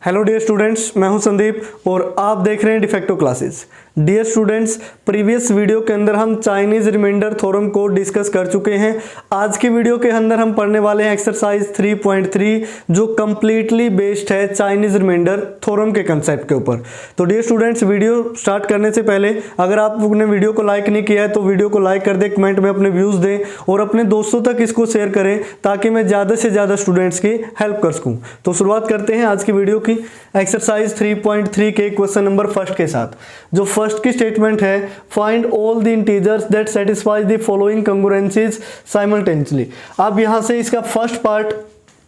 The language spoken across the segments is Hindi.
हेलो डियर स्टूडेंट्स, मैं हूं संदीप और आप देख रहे हैं Defacto classes. Dear students, previous video के अंदर हम चाइनीज रिमाइंडर थ्योरम को डिस्कस कर चुके हैं। आज की वीडियो के अंदर हम पढ़ने वाले हैं एक्सरसाइज 3.3 जो कंप्लीटली बेस्ड है चाइनीज रिमाइंडर थ्योरम के कंसेप्ट के ऊपर। तो डियर स्टूडेंट्स, वीडियो स्टार्ट करने से पहले अगर आप लोगों ने वीडियो को लाइक नहीं किया है तो वीडियो को लाइक कर दें, कमेंट में अपने व्यूज़ दें और अपने दोस्तों तक इसको शेयर करें ताकि मैं ज़्यादा से ज़्यादा स्टूडेंट्स की हेल्प कर सकूँ। तो शुरुआत करते हैं आज की वीडियो की एक्सरसाइज 3.3 के क्वेश्चन नंबर फर्स्ट के साथ। जो फर्स्ट की स्टेटमेंट है, find all the integers that satisfies the following congruences simultaneously. अब यहाँ से इसका फर्स्ट पार्ट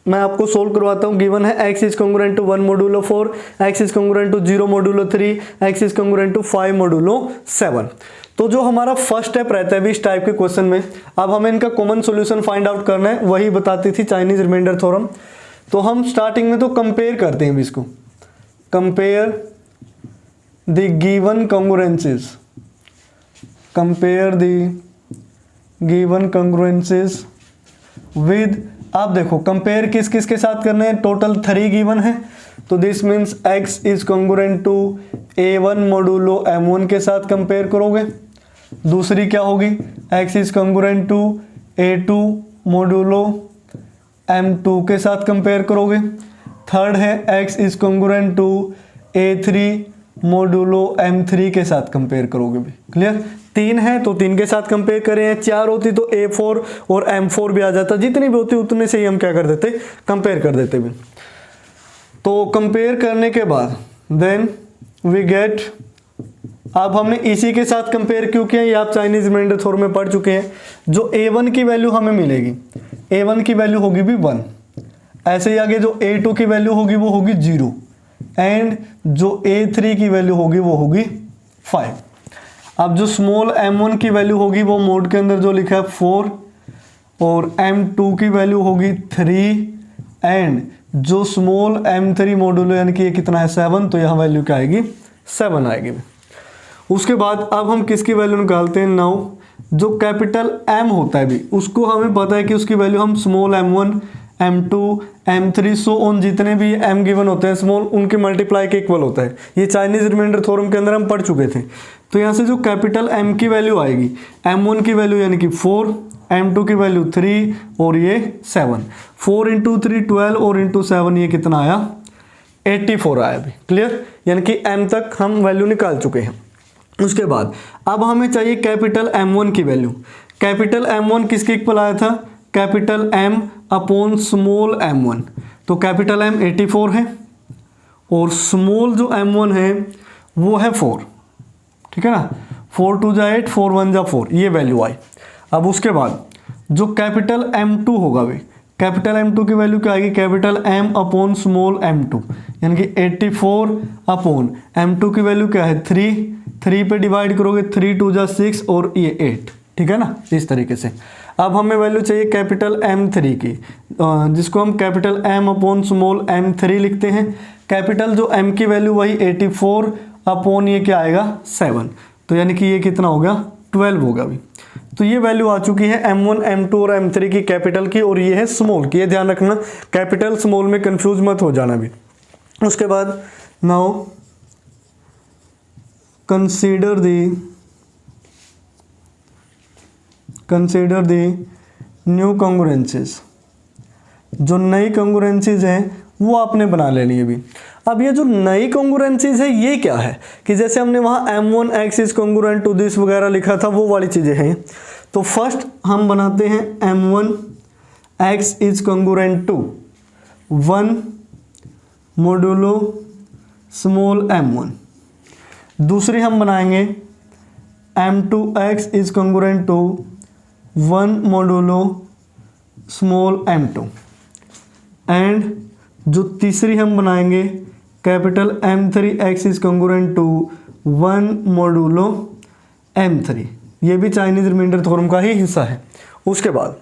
मैं आपको सोल्व करवाता हूँ। गिवन है x is congruent to 1 modulo 4, x is congruent to 0 modulo 3, x is congruent to 5 modulo 7। तो जो हमारा फर्स्ट स्टेप रहता है भी इस टाइप के क्वेश्चन में, अब हमें इनका कॉमन सॉल्यूशन फाइंड आउट करना है, वही बताती थी चाइनीज रिमाइंडर थ्योरम। तो हम स्टार्टिंग में तो कंपेयर करते हैं इसको, compare the given congruences, compare the given congruences with, आप देखो कंपेयर किस किस के साथ करने हैं, टोटल 3 गिवन है। तो this means x is congruent to a1 modulo m1 के साथ कंपेयर करोगे। दूसरी क्या होगी, x is congruent to a2 modulo m2 के साथ कंपेयर करोगे। थर्ड है x is congruent to a3 modulo m3 के साथ कंपेयर करोगे भी। क्लियर? 3 है तो 3 के साथ कंपेयर करें, 4 होती तो a4 और m4 भी आ जाता, जितनी भी होती उतने से ही हम क्या कर देते, कंपेयर कर देते भी। तो कंपेयर करने के बाद देन वी गेट, अब हमने इसी के साथ कंपेयर क्यों किया, ये आप चाइनीज रिमाइंडर थ्योरम में पढ़ चुके हैं। जो a1 की वैल्यू हमें मिलेगी, a1 की वैल्यू होगी भी 1, ऐसे ही आगे जो a2 की वैल्यू होगी वो होगी 0 एंड जो a3 की वैल्यू होगी वो होगी 5। अब जो स्मॉल m1 की वैल्यू होगी वो मोड के अंदर जो लिखा है 4 और m2 की वैल्यू होगी 3 एंड जो स्मॉल m3 मॉडुलो यानी कि ये कितना है 7, तो यहाँ वैल्यू क्या आएगी 7 आएगी। उसके बाद अब हम किसकी वैल्यू निकालते हैं, नाउ जो कैपिटल M होता है भी उसको हमें पता है कि उसकी वैल्यू हम small m1 m2 m3 so on जितने भी m गिवन होते हैं स्मॉल, उनके मल्टीप्लाई के इक्वल होता है। ये चाइनीज रिमाइंडर थ्योरम के अंदर हम पढ़ चुके थे। तो यहाँ से जो कैपिटल M की वैल्यू आएगी, m1 की वैल्यू यानी कि 4, m2 की वैल्यू 3 और ये 7, 4 इंटू 3 12 और इंटू 7 ये कितना आया 84 आया भी। क्लियर? यानी कि m तक हम वैल्यू निकाल चुके हैं। उसके बाद अब हमें चाहिए कैपिटल M1 की वैल्यू। कैपिटल M1 किसके इक्वल आया था, capital M upon small m1। तो कैपिटल M 84 है और स्मॉल जो m1 है वो है 4, ठीक है ना। 4 2 जा 8, 4 1 जा 4, ये वैल्यू आई। अब उसके बाद जो कैपिटल M2 होगा वे, कैपिटल M2 की वैल्यू क्या आएगी, capital M upon small m2 यानी कि 84 अपॉन m2 की वैल्यू क्या है 3 पे डिवाइड करोगे, 3 2 जा 6 और ये 8, ठीक है ना, इस तरीके से। अब हमें वैल्यू चाहिए कैपिटल M3 की, जिसको हम capital M upon small m3 लिखते हैं। कैपिटल जो M की वैल्यू वही 84 अपॉन ये क्या आएगा 7, तो यानी कि ये कितना हो गया 12 होगा भी। तो ये वैल्यू आ चुकी है M1 M2 और M3 की कैपिटल की, और ये है स्मॉल की। ये ध्यान रखना, कैपिटल स्मॉल में कंफ्यूज मत हो जाना भी। उसके बाद नाउ कंसीडर द न्यू कंग्रुएंसीज। जो नई कंग्रुएंसीज हैं वो आपने बना लेनी है भी। अब ये जो नई कंग्रुएंसीज है ये क्या है कि जैसे हमने वहाँ m1 x is congruent to this वगैरह लिखा था, वो वाली चीज़ें हैं। तो फर्स्ट हम बनाते हैं m1 x is congruent to 1 modulo small m1। दूसरी हम बनाएंगे m2 x is congruent to 1 modulo small m2 and जो तीसरी हम बनाएंगे capital M3 x is congruent to 1 modulo m3। ये भी चाइनीज रिमाइंडर थ्योरम का ही हिस्सा है। उसके बाद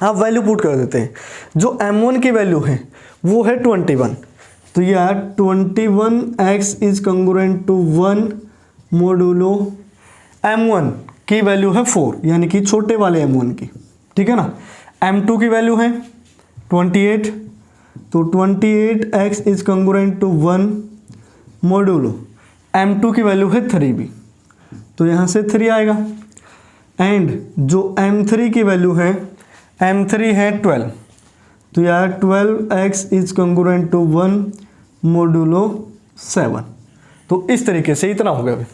आप वैल्यू पुट कर देते हैं। जो m1 की वैल्यू है वो है 21, तो ये 21 x is congruent to 1 modulo m1 की वैल्यू है 4, यानी कि छोटे वाले m1 की, ठीक है ना। m2 की वैल्यू है 28 तो 28x is congruent to 1 modulo m2 की वैल्यू है 3b, तो यहाँ से 3 आएगा। एंड जो m3 की वैल्यू है, m3 है 12, तो यार 12x is congruent to 1 modulo 7। तो इस तरीके से इतना हो गया अभी।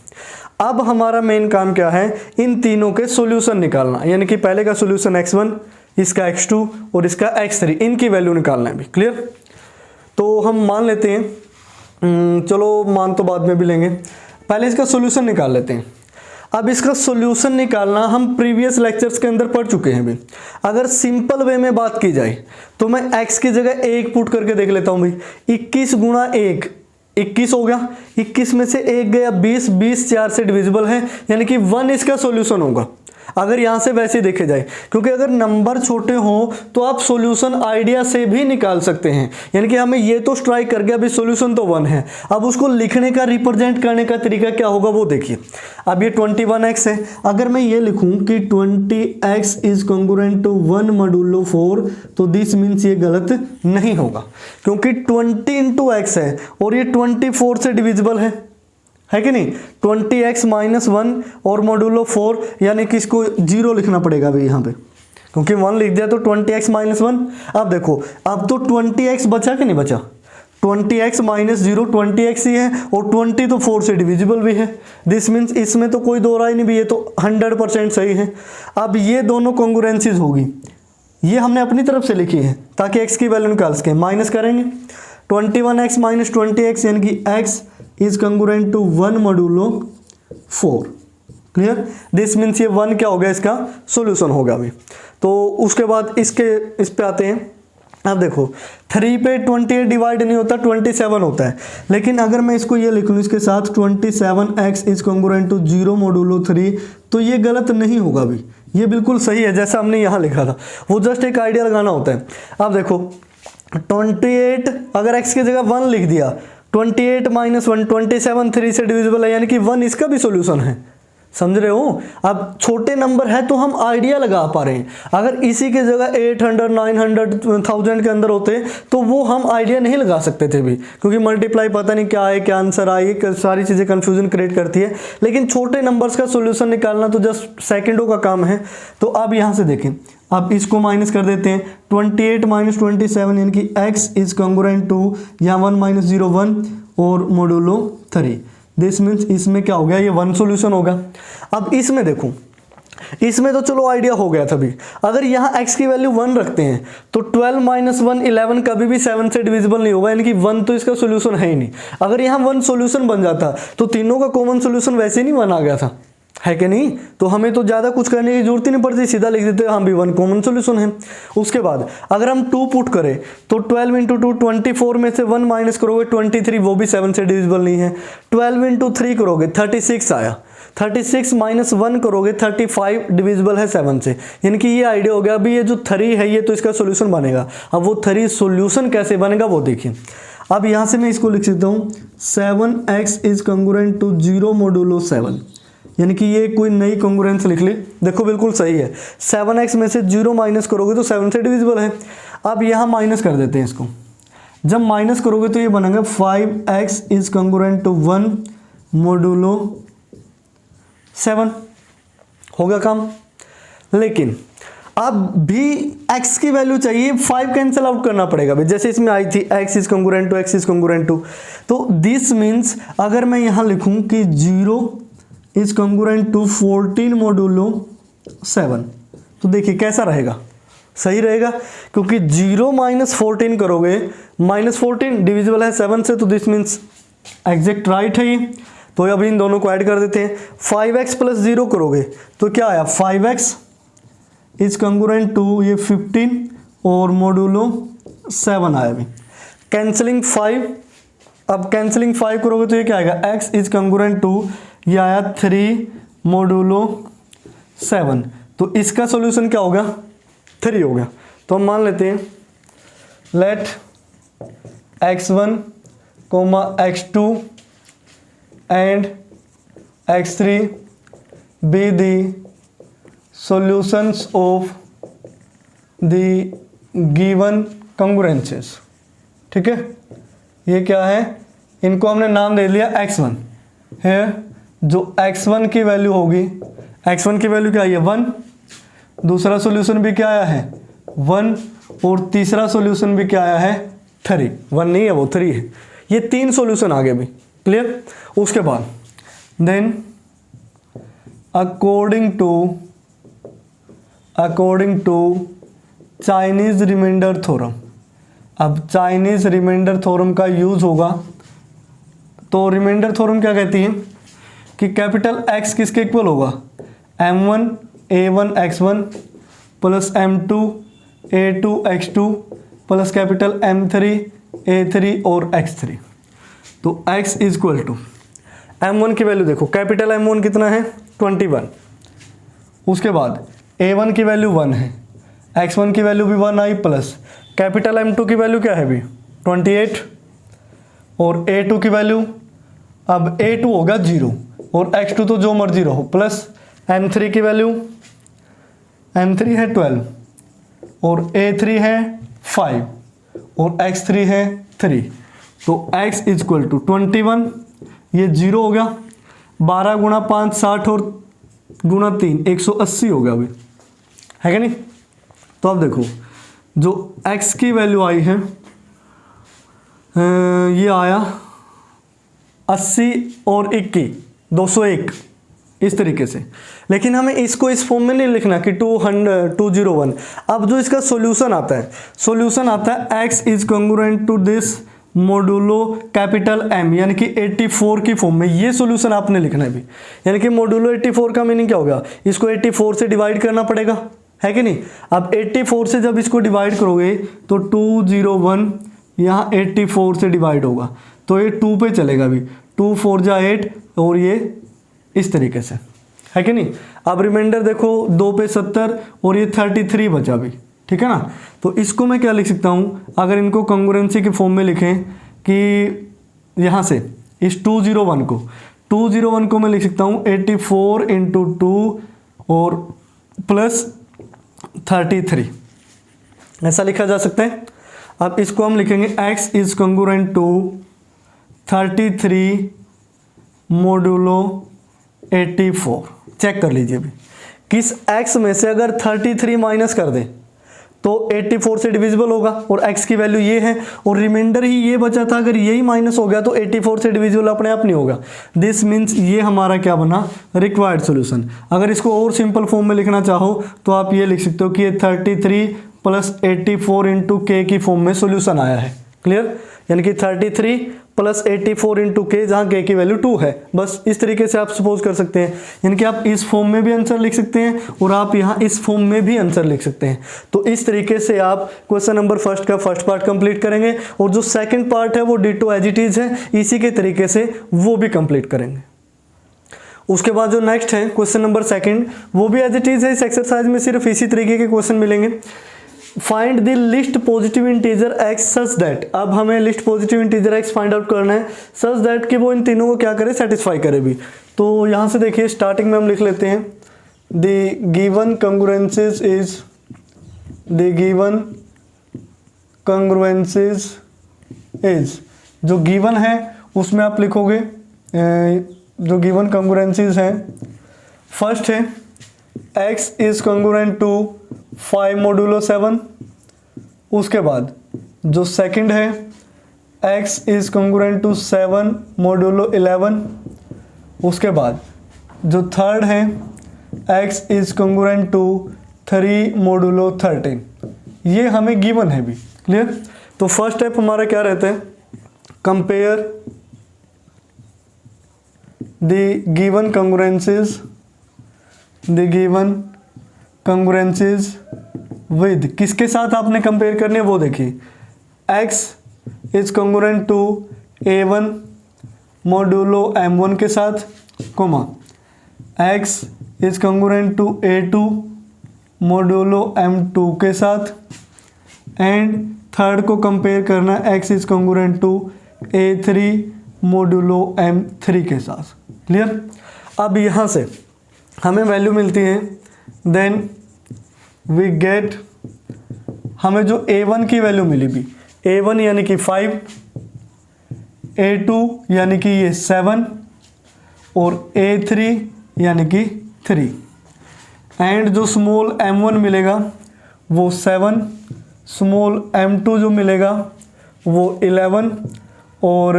अब हमारा मेन काम क्या है, इन तीनों के सॉल्यूशन निकालना, यानी कि पहले का सॉल्यूशन x1, इसका x2 और इसका x3, इनकी वैल्यू निकालना है अभी। क्लियर? तो हम मान लेते हैं, चलो मान तो बाद में भी लेंगे, पहले इसका सॉल्यूशन निकाल लेते हैं। अब इसका सॉल्यूशन निकालना हम प्रीवियस लेक्चर्स के अंदर पढ़ चुके हैं भी। अगर सिंपल वे में बात की जाए तो मैं x की जगह 1 पुट करके देख लेता हूँ भाई। 21 गुणा 1 21 हो गया, 21 में से 1 गया 20, 20 4 से डिविजिबल है, यानी कि 1 इसका सॉल्यूशन होगा। अगर यहाँ से वैसे देखे जाए, क्योंकि अगर नंबर छोटे हों तो आप सॉल्यूशन आइडिया से भी निकाल सकते हैं, यानी कि हमें ये तो स्ट्राइक कर गया अभी सॉल्यूशन तो 1 है। अब उसको लिखने का, रिप्रेजेंट करने का तरीका क्या होगा वो देखिए। अब ये 21x है, अगर मैं ये लिखूं कि 20x is congruent to 1 modulo 4, तो दिस मीन्स ये गलत नहीं होगा, क्योंकि 20 इंटू x है और ये 24 से डिविजिबल है कि नहीं। 20x माइनस 1 और मॉड्यूलो 4, यानी कि इसको 0 लिखना पड़ेगा अभी यहाँ पे, क्योंकि 1 लिख दिया तो 20x माइनस 1। अब देखो, अब तो 20x बचा कि नहीं बचा, 20x माइनस 0 20x ही है, और 20 तो 4 से डिविजिबल भी है। दिस मीन्स इसमें तो कोई दो राय नहीं भी, ये तो 100% सही है। अब ये दोनों कॉन्ग्रुएंसीज होगी, ये हमने अपनी तरफ से लिखी है ताकि x की वैल्यू निकाल सकें। माइनस करेंगे 21x माइनस 20x, यानी कि x is congruent to 1 modulo 4। Clear? This means ये 1 क्या हो गया, इसका सॉल्यूशन होगा अभी। तो उसके बाद इस पे आते हैं। अब देखो 3 पे 28 डिवाइड नहीं होता, 27 होता है, लेकिन अगर मैं इसको ये लिख लूँ इसके साथ 27x is congruent to 0 modulo 3, तो ये गलत नहीं होगा अभी, ये बिल्कुल सही है जैसा हमने यहाँ लिखा था। वो जस्ट एक आइडिया लगाना होता है। अब देखो 28, अगर x की जगह 1 लिख दिया, 28 माइनस 1 27, 3 से डिविजिबल है, यानी कि 1 इसका भी सॉल्यूशन है। समझ रहे हो? अब छोटे नंबर है तो हम आइडिया लगा पा रहे हैं। अगर इसी की जगह 800 900 1000 के अंदर होते तो वो हम आइडिया नहीं लगा सकते थे भी, क्योंकि मल्टीप्लाई पता नहीं क्या है, क्या आंसर आए, सारी चीज़ें कंफ्यूजन क्रिएट करती है। लेकिन छोटे नंबर्स का सॉल्यूशन निकालना तो जस्ट सेकंडों का काम है। तो अब यहाँ से देखें, अब इसको माइनस कर देते हैं, 28 माइनस 27, यानी कि x इज कंग्रुएंट टू, यहाँ 1 माइनस 0 1 और मॉड्यूलो 3। दिस मीन्स इसमें क्या हो गया, ये 1 सॉल्यूशन होगा। अब इसमें देखो, इसमें तो चलो आइडिया हो गया था भी। अगर यहाँ x की वैल्यू 1 रखते हैं तो 12 माइनस 1 11 कभी भी 7 से डिविजिबल नहीं होगा, यानी कि 1 तो इसका सॉल्यूशन है ही नहीं। अगर यहाँ 1 सॉल्यूशन बन जाता तो तीनों का कॉमन सॉल्यूशन वैसे ही नहीं 1 आ गया था, है कि नहीं? तो हमें तो ज़्यादा कुछ करने की जरूरत ही नहीं पड़ती, सीधा लिख देते हम भी 1 कॉमन सॉल्यूशन है। उसके बाद अगर हम 2 पुट करें तो 12 इंटू 2 24 में से 1 माइनस करोगे 23, वो भी 7 से डिविजिबल नहीं है। 12 इंटू 3 करोगे 36 आया, 36 माइनस 1 करोगे 35 डिविजिबल है 7 से, यानी कि ये आइडिया हो गया। अभी ये जो 3 है ये तो इसका सॉल्यूशन बनेगा। अब वो 3 सॉल्यूशन कैसे बनेगा वो देखिए। अब यहाँ से मैं इसको लिख सकता हूँ 7x is congruent to 0 modulo 7, यानी कि ये कोई नई कॉन्ग्रुएंस लिख ली। देखो बिल्कुल सही है, 7x में से 0 माइनस करोगे तो 7 से डिविजिबल है। अब यहाँ माइनस कर देते हैं इसको, जब माइनस करोगे तो ये बनेगा 5x is congruent to 1 modulo 7। होगा काम। लेकिन अब भी x की वैल्यू चाहिए, 5 कैंसिल आउट करना पड़ेगा भाई, जैसे इसमें आई थी x is congruent to, x is congruent to. तो दिस मीन्स अगर मैं यहाँ लिखूँ कि 0 इज कंग्रुएंट टू 14 मॉड्यूलो 7, तो देखिए कैसा रहेगा, सही रहेगा, क्योंकि 0 माइनस 14 करोगे, माइनस 14 डिविजिबल है 7 से, तो दिस मीन्स एग्जैक्ट राइट है ये। तो अभी इन दोनों को ऐड कर देते हैं। 5x प्लस 0 करोगे तो क्या आया, 5x इज कंग्रुएंट टू ये 15 और मॉड्यूलो 7 आया अभी। कैंसलिंग 5, अब कैंसलिंग 5 करोगे तो ये क्या आएगा, x इज कंग्रुएंट टू ये आया 3 मॉड्यूलो 7। तो इसका सॉल्यूशन क्या होगा, 3 हो गया। तो हम मान लेते हैं let x1, x2 and x3 be the solutions of the given congruences। ठीक है, ये क्या है, इनको हमने नाम दे दिया x1 है। जो x1 की वैल्यू होगी, x1 की वैल्यू क्या है 1, दूसरा सॉल्यूशन भी क्या आया है 1, और तीसरा सॉल्यूशन भी क्या आया है 3, 1 नहीं है वो 3 है। ये 3 सॉल्यूशन आगे भी, क्लियर। उसके बाद then according to Chinese remainder theorem. अब चाइनीज रिमाइंडर थ्योरम का यूज होगा, तो रिमाइंडर थ्योरम क्या कहती है कि कैपिटल X किसके इक्वल होगा, M1 A1 X1 plus M2 A2 X2 plus capital M3 A3 और X3। तो X is equal to M1 की वैल्यू देखो, कैपिटल M1 कितना है 21, उसके बाद A1 की वैल्यू 1 है, X1 की वैल्यू भी 1 आई, प्लस कैपिटल M2 की वैल्यू क्या है भी 28, और A2 की वैल्यू, अब A2 होगा 0 और X2 तो जो मर्जी रहो, प्लस M3 की वैल्यू, M3 है 12 और A3 है 5 और X3 है 3। तो X इज इक्वल टू 21, ये 0 हो गया, 12 गुणा 5 60 और गुणा 3 180 हो गया अभी, है कि नहीं। तो अब देखो जो X की वैल्यू आई है ये आया 80 और 21 201 इस तरीके से, लेकिन हमें इसको इस फॉर्म में नहीं लिखना कि 201। अब जो इसका सॉल्यूशन आता है x is congruent to this modulo capital M, यानी कि 84 की फॉर्म में ये सॉल्यूशन आपने लिखना है भी। यानी कि मोडुलो 84 का मीनिंग क्या हो गया, इसको 84 से डिवाइड करना पड़ेगा, है कि नहीं। अब 84 से जब इसको डिवाइड करोगे तो 201 यहाँ 84 से डिवाइड होगा, तो ये 2 पे चलेगा भी, 2 4 जा 8 और ये इस तरीके से, है कि नहीं। अब रिमाइंडर देखो 2 पे 70 और ये 33 बचा भी, ठीक है ना। तो इसको मैं क्या लिख सकता हूँ, अगर इनको कॉन्ग्रुएंसी के फॉर्म में लिखें कि यहाँ से इस 201 को मैं लिख सकता हूँ 84 इंटू 2 और प्लस 33, ऐसा लिखा जा सकता है। अब इसको हम लिखेंगे x is congruent to 33 modulo 84। Check कर लीजिए भी, किस x में से अगर 33 माइनस कर दें तो 84 से डिविजिबल होगा, और x की वैल्यू ये है और रिमाइंडर ही ये बचा था, अगर यही माइनस हो गया तो 84 से डिविजिबल अपने आप नहीं होगा। दिस मीन्स ये हमारा क्या बना, रिक्वायर्ड सॉल्यूशन। अगर इसको और सिंपल फॉर्म में लिखना चाहो तो आप ये लिख सकते हो कि ये 33 प्लस 84 इंटू के की फॉर्म में सॉल्यूशन आया है, क्लियर। यानी कि 33 प्लस 84 इंटू के, जहाँ के की वैल्यू 2 है। बस इस तरीके से आप सपोज कर सकते हैं, यानी कि आप इस फॉर्म में भी आंसर लिख सकते हैं और आप यहाँ इस फॉर्म में भी आंसर लिख सकते हैं। तो इस तरीके से आप क्वेश्चन नंबर फर्स्ट का फर्स्ट पार्ट कंप्लीट करेंगे, और जो सेकंड पार्ट है वो डिटो एज इट इज है, इसी के तरीके से वो भी कंप्लीट करेंगे। उसके बाद जो नेक्स्ट है क्वेश्चन नंबर सेकंड, वो भी एज इट इज है। इस एक्सरसाइज में सिर्फ इसी तरीके के क्वेश्चन मिलेंगे। Find the least positive integer x such that, अब हमें least positive integer x find out करना है सच दैट कि वो इन तीनों को क्या करे, सेटिस्फाई करे भी। तो यहाँ से देखिए स्टार्टिंग में हम लिख लेते हैं द गिवन कॉन्ग्रुएंसीज इज, जो गिवन है उसमें आप लिखोगे जो गिवन कॉन्ग्रुएंसीज हैं। फर्स्ट है x is congruent to 5 modulo 7। उसके बाद जो सेकंड है x is congruent to 7 modulo 11। उसके बाद जो थर्ड है x is congruent to 3 modulo 13। ये हमें गिवन है भी, क्लियर। तो फर्स्ट स्टेप हमारा क्या रहता है, compare the given congruences with, किसके साथ आपने कंपेयर करनी है वो देखिए। x is congruent to a1 modulo m1 के साथ, comma x is congruent to a2 modulo m2 के साथ, एंड थर्ड को कंपेयर करना x is congruent to a3 modulo m3 के साथ, क्लियर। अब यहाँ से हमें वैल्यू मिलती है, देन वी गेट, हमें जो a1 की वैल्यू मिली भी, A1 यानी कि 5, A2 यानी कि ये 7 और A3 यानी कि 3 एंड जो स्मॉल m1 मिलेगा वो 7, स्मॉल m2 जो मिलेगा वो 11 और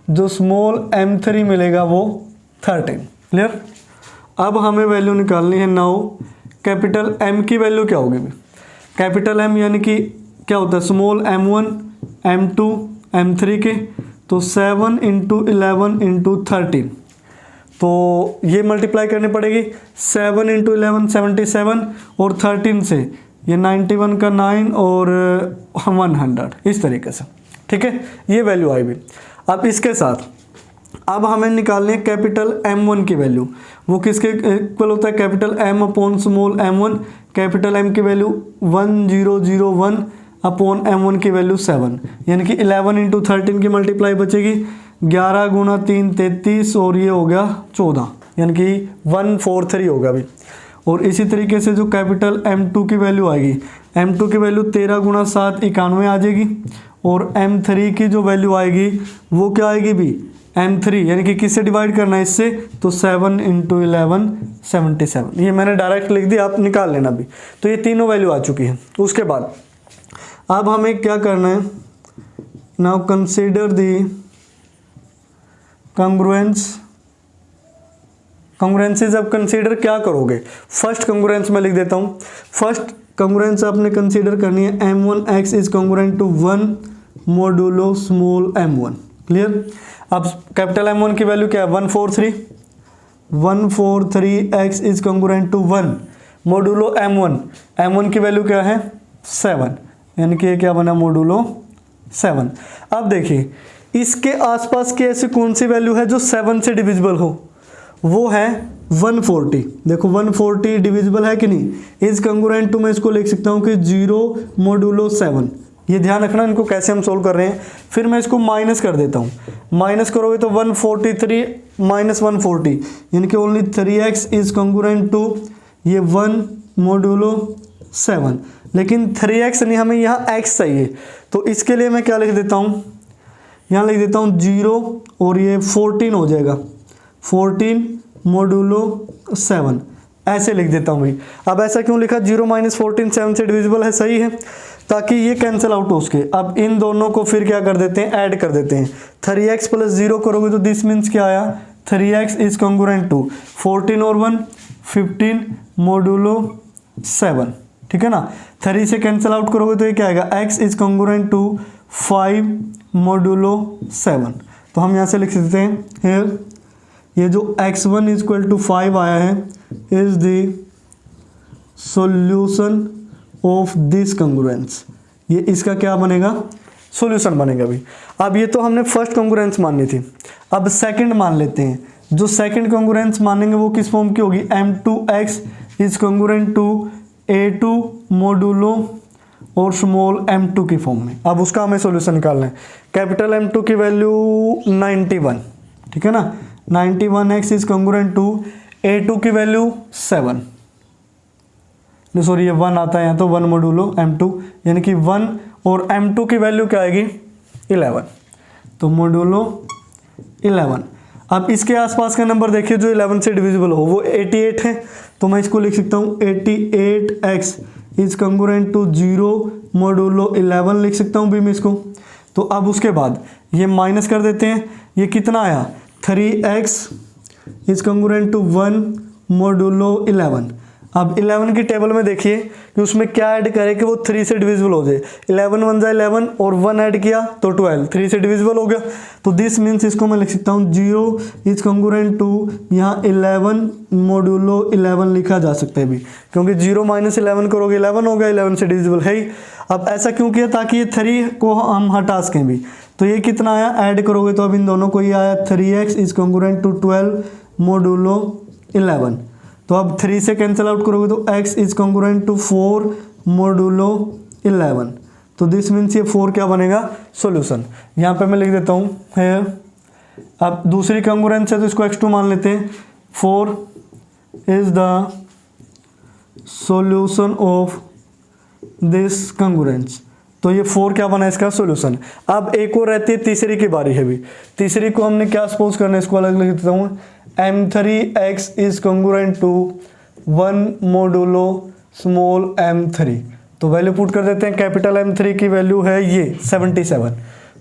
जो स्मॉल m3 मिलेगा वो 13। क्लियर। अब हमें वैल्यू निकालनी है नाउ कैपिटल M की वैल्यू क्या होगी। कैपिटल M यानी कि क्या होता है स्मॉल m1 m2 m3 के, तो 7 इंटू 11 इंटू 13, तो ये मल्टीप्लाई करनी पड़ेगी। 7 इंटू 11 77 और 13 से ये 91 का 9 और 100 इस तरीके से। ठीक है, ये वैल्यू आई भी। अब इसके साथ अब हमें निकालनी है कैपिटल M1 की वैल्यू। वो किसके इक्वल होता है, capital M upon small m1। Capital M की वैल्यू 1001 अपॉन m1 की वैल्यू 7, यानी कि 11 इंटू 13 की मल्टीप्लाई बचेगी 11 गुना 3 33 और ये हो गया 14, यानी कि 143 होगा अभी। और इसी तरीके से जो कैपिटल M2 की वैल्यू आएगी, M2 की वैल्यू 13 गुना 7 91 आ जाएगी। और M3 की जो वैल्यू आएगी वो क्या आएगी भी M3, यानी कि किससे डिवाइड करना है इससे, तो 7 इंटू 11 77। ये मैंने डायरेक्ट लिख दिया, आप निकाल लेना भी। तो ये तीनों वैल्यू आ चुकी हैं। उसके बाद अब हमें क्या करना है, नाउ कंसीडर दी कॉन्ग्रुएंसेस। अब कंसीडर क्या करोगे, फर्स्ट कॉन्ग्रुएंस मैं लिख देता हूँ। फर्स्ट कॉन्ग्रुएंस आपने कंसीडर करनी है m1x is congruent to 1 modulo small m1। Clear. अब कैपिटल M1 की वैल्यू क्या है 143, 143x is congruent to 1 modulo m1 की वैल्यू क्या है 7, यानी कि ये क्या बना मोडुलो 7। अब देखिए इसके आसपास की ऐसी कौन सी वैल्यू है जो 7 से डिविजिबल हो, वो है 140। देखो 140 डिविजिबल है कि नहीं, इज कॉन्ग्रुएंट टू मैं इसको लिख सकता हूँ कि 0 मोडुलो 7। ये ध्यान रखना इनको कैसे हम सोल्व कर रहे हैं। फिर मैं इसको माइनस कर देता हूँ, माइनस करोगे तो 143 माइनस 140, यानी कि only 3x is congruent to ये 1 मोडुलो 7। लेकिन 3x नहीं, हमें यहाँ x चाहिए, तो इसके लिए मैं क्या लिख देता हूँ, यहाँ लिख देता हूँ 0 और ये 14 हो जाएगा, 14 मोडुलो 7 ऐसे लिख देता हूँ भाई। अब ऐसा क्यों लिखा, 0 माइनस 14 7 से डिविजिबल है, सही है, ताकि ये कैंसिल आउट हो उसके। अब इन दोनों को फिर क्या कर देते हैं, ऐड कर देते हैं। 3x प्लस 0 करोगे तो दिस मीन्स क्या आया, 3x इज कॉन्ग्रुएंट टू 14 और 1 15 मोडुलो 7। ठीक है ना। 3 से कैंसिल आउट करोगे तो ये क्या आएगा, x is congruent to 5 modulo 7। तो हम यहाँ से लिख सकते हैं हियर ये जो x1 इज इक्वल टू 5 आया है is the solution of this congruence. ये इसका क्या बनेगा, सॉल्यूशन बनेगा भी। अब ये तो हमने फर्स्ट कॉन्ग्रुएंस माननी थी, अब सेकंड मान लेते हैं। जो सेकंड कॉन्ग्रुएंस मानेंगे वो किस फॉर्म की होगी, m2x is congruent to a2 modulo और स्मॉल m2 की फॉर्म में। अब उसका हमें सॉल्यूशन निकालना है। कैपिटल M2 की वैल्यू 91, ठीक है ना, 91x is congruent to a2 की वैल्यू 7, सॉरी ये 1 आता है यहाँ, तो 1 मोडुलो m2, यानी कि 1 और m2 की वैल्यू क्या आएगी 11, तो मोडुलो 11। अब इसके आसपास का नंबर देखिए जो 11 से डिविजिबल हो, वो 88 है, तो मैं इसको लिख सकता हूँ 88x is congruent to 0 modulo 11 लिख सकता हूँ भी मैं इसको। तो अब उसके बाद ये माइनस कर देते हैं, ये कितना आया 3x is congruent to 1 modulo 11। अब 11 की टेबल में देखिए कि उसमें क्या ऐड करें कि वो 3 से डिविजिबल हो जाए। 11 1 जा 11 और 1 ऐड किया तो 12, 3 से डिविजिबल हो गया। तो दिस मीन्स इसको मैं लिख सकता हूँ 0 इज कॉन्ग्रुएंट टू यहाँ 11 मोडुलो 11 लिखा जा सकता है भी, क्योंकि 0 माइनस 11 करोगे 11 हो गया, 11 से डिविजिबल है ही। अब ऐसा क्यों किया, ताकि ये 3 को हम हटा सकें भी। तो ये कितना आया, ऐड करोगे तो अब इन दोनों को ये आया 3x is congruent to 12 modulo 11। तो अब 3 से कैंसिल आउट करोगे तो x is congruent to 4 modulo 11। तो दिस मीन्स ये 4 क्या बनेगा, सॉल्यूशन। यहाँ पे मैं लिख देता हूँ है। अब दूसरी कॉन्ग्रुएंस है तो इसको x2 मान लेते हैं। 4 is the solution of this congruence. तो ये 4 क्या बना इसका सॉल्यूशन। अब एक और रहती है तीसरी की बारी है भी। तीसरी को हमने क्या सपोज करना है, इसको अलग लिख देता हूँ, m3x is congruent to 1 modulo small m3। तो वैल्यू पुट कर देते हैं। कैपिटल M3 की वैल्यू है ये 77,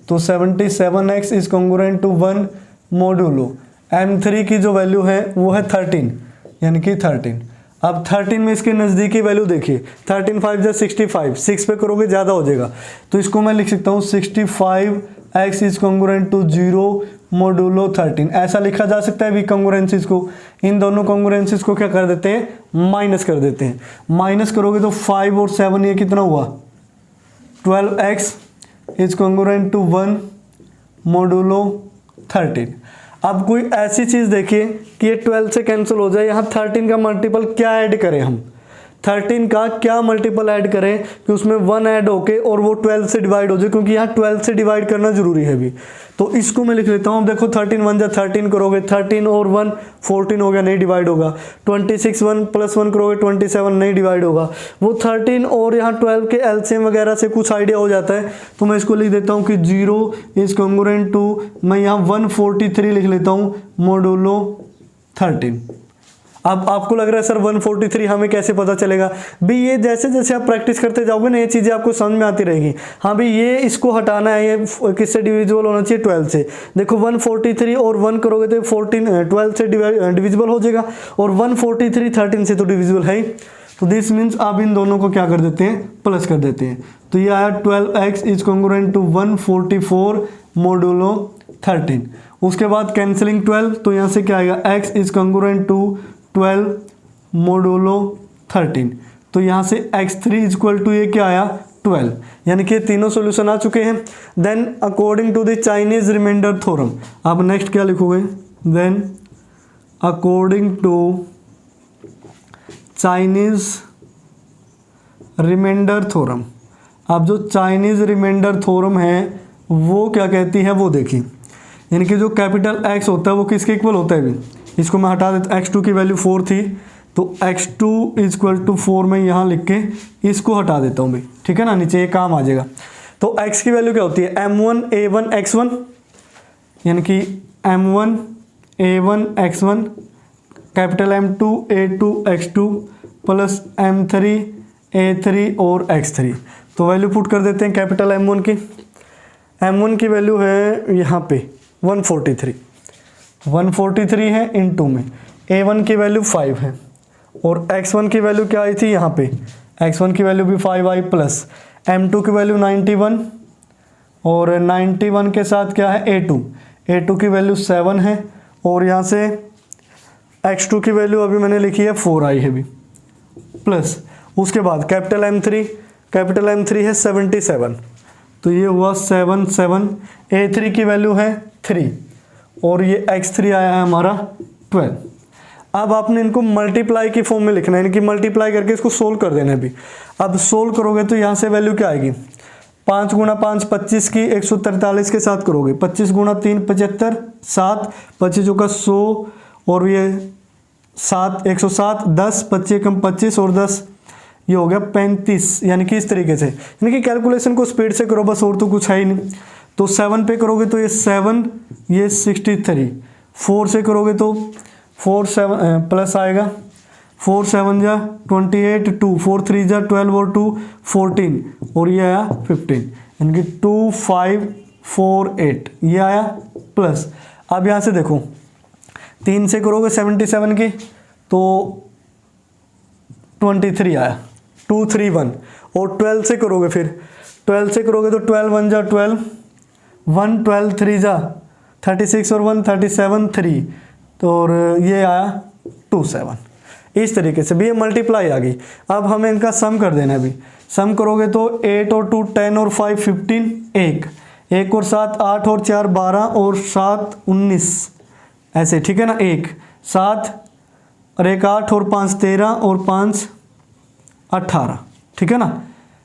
तो 77x is congruent to 1 modulo M3 की जो वैल्यू है वो है 13, यानी कि 13। अब 13 में इसके नज़दीकी वैल्यू देखिए, 13 5 जा 65, 6 पे करोगे ज़्यादा हो जाएगा, तो इसको मैं लिख सकता हूँ 65x is congruent to 0 modulo 13। ऐसा लिखा जा सकता है भी कॉन्ग्रुएंसीज को। इन दोनों कॉन्ग्रुएंसीज को क्या कर देते हैं, माइनस कर देते हैं। माइनस करोगे तो 5 और 7 ये कितना हुआ, 12x is congruent to 1 modulo 13। अब कोई ऐसी चीज़ देखिए कि ये 12 से कैंसिल हो जाए, यहाँ 13 का मल्टीपल क्या ऐड करें हम, 13 का क्या मल्टीपल ऐड करें कि उसमें 1 ऐड होके और वो 12 से डिवाइड हो जाए, क्योंकि यहाँ 12 से डिवाइड करना जरूरी है भी। तो इसको मैं लिख लेता हूँ। अब देखो 13 1 जा 13 करोगे, 13 और 1 14 हो गया, नहीं डिवाइड होगा। 26 1 + 1 करोगे 27, नहीं डिवाइड होगा। वो 13 और यहाँ 12 के एलसीएम वगैरह से कुछ आइडिया हो जाता है, तो मैं इसको लिख देता हूँ कि 0 इज कॉन्ग्रुएंट टू, मैं यहाँ 143 लिख लेता हूँ मोडुलो 13। अब आपको लग रहा है सर 143 हमें कैसे पता चलेगा भी, ये जैसे जैसे आप प्रैक्टिस करते जाओगे ना ये चीज़ें आपको समझ में आती रहेगी। हाँ भी ये इसको हटाना है, ये किससे डिविजिबल होना चाहिए, 12 से। देखो 143 और 1 करोगे तो 12 से डिविजिबल हो जाएगा, और 143 13 से तो डिविजिबल है ही। तो दिस मीन्स आप इन दोनों को क्या कर देते हैं, प्लस कर देते हैं। तो ये आया 12x is congruent to 144 modulo 13। उसके बाद कैंसिलिंग 12, तो यहाँ से क्या आएगा, x is congruent to 12 modulo 13। तो यहाँ से x3 इज इक्वल टू ये क्या आया 12, यानी कि तीनों सॉल्यूशन आ चुके हैं। Then according to the Chinese remainder theorem, आप नेक्स्ट क्या लिखोगे, then according to Chinese remainder theorem. अब जो चाइनीज रिमाइंडर थ्योरम है वो क्या कहती है वो देखिए, यानी कि जो कैपिटल x होता है वो किसके इक्वल होता है भी, इसको मैं हटा देता, x2 की वैल्यू 4 थी, तो x2 इज इक्वल टू 4 में यहाँ लिख के इसको हटा देता हूँ भाई, ठीक है ना, नीचे ये काम आ जाएगा। तो x की वैल्यू क्या होती है, m1 a1 x1, यानी कि m1 a1 x1 capital M2 a2 x2 plus m3 a3 और x3। तो वैल्यू पुट कर देते हैं कैपिटल M1 की। M1 की वैल्यू है यहाँ पे 143 है इनटू में A1 की वैल्यू 5 है, और X1 की वैल्यू क्या आई थी यहाँ पे, X1 की वैल्यू भी 5 आई, प्लस M2 की वैल्यू 91, और 91 के साथ क्या है A2 की वैल्यू 7 है, और यहाँ से X2 की वैल्यू अभी मैंने लिखी है 4 आई है भी, प्लस उसके बाद कैपिटल M3 है 77, तो ये हुआ 7 A3 की वैल्यू है 3, और ये x3 आया है हमारा 12। अब आपने इनको मल्टीप्लाई की फॉर्म में लिखना है, इनकी मल्टीप्लाई करके इसको सोल्व कर देना है भी। अब सोल्व करोगे तो यहाँ से वैल्यू क्या आएगी, 5 गुणा 5 25 की 143 के साथ करोगे, 25 गुणा 3 75, 7 25 का 100, और ये 7 107, 10 25 कम 25 और 10 ये हो गया 35, यानी कि इस तरीके से, यानी कि कैलकुलेशन को स्पीड से करो बस, और तो कुछ है ही नहीं। तो 7 पे करोगे तो ये 7 ये 63, 4 से करोगे तो 4 7 प्लस आएगा, 4 7 जा 28, 2 4 3 जा 12 और 2 14, और ये आया 15, यानी कि 2 5 4 8 ये आया प्लस। अब यहाँ से देखो 3 से करोगे 77 की तो 23 आया, 2 3 1, और 12 से करोगे, फिर 12 से करोगे तो 12 1 जा 12, 1 12 3 जा 36 और 1 37 3, तो और ये आया 27। इस तरीके से भी ये मल्टीप्लाई आ गई। अब हमें इनका सम कर देना है अभी। सम करोगे तो 8 और 2 10 और 5 15, 1 और 7 8 और 4 12 और 7 19, ऐसे ठीक है ना, 1 7 और 1 8 और 5 13 और 5 18, ठीक है ना,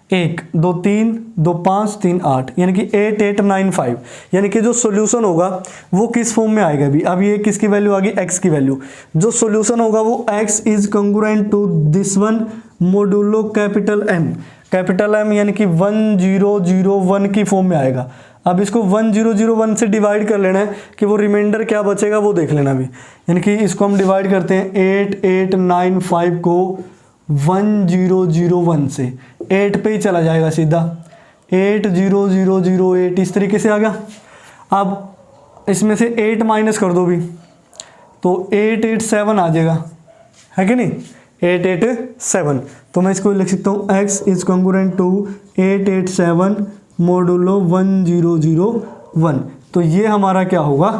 1 2 3 2 5 3 8, यानी कि 8 8 9 5, यानी कि जो सॉल्यूशन होगा वो किस फॉर्म में आएगा भी। अब ये किसकी वैल्यू आ गई, x की वैल्यू। जो सॉल्यूशन होगा वो x is congruent to this one modulo capital M। Capital M यानी कि 1001 की फॉर्म में आएगा। अब इसको 1001 से डिवाइड कर लेना है कि वो रिमाइंडर क्या बचेगा वो देख लेना भी, यानी कि इसको हम डिवाइड करते हैं 8895 को 1001 से, 8 पे ही चला जाएगा सीधा, 80008 इस तरीके से आ गया। अब इसमें से 8 माइनस कर दो भी तो 887 आ जाएगा, है कि नहीं, 887। तो मैं इसको लिख सकता हूँ x is congruent to 887 modulo 1001। तो ये हमारा क्या होगा,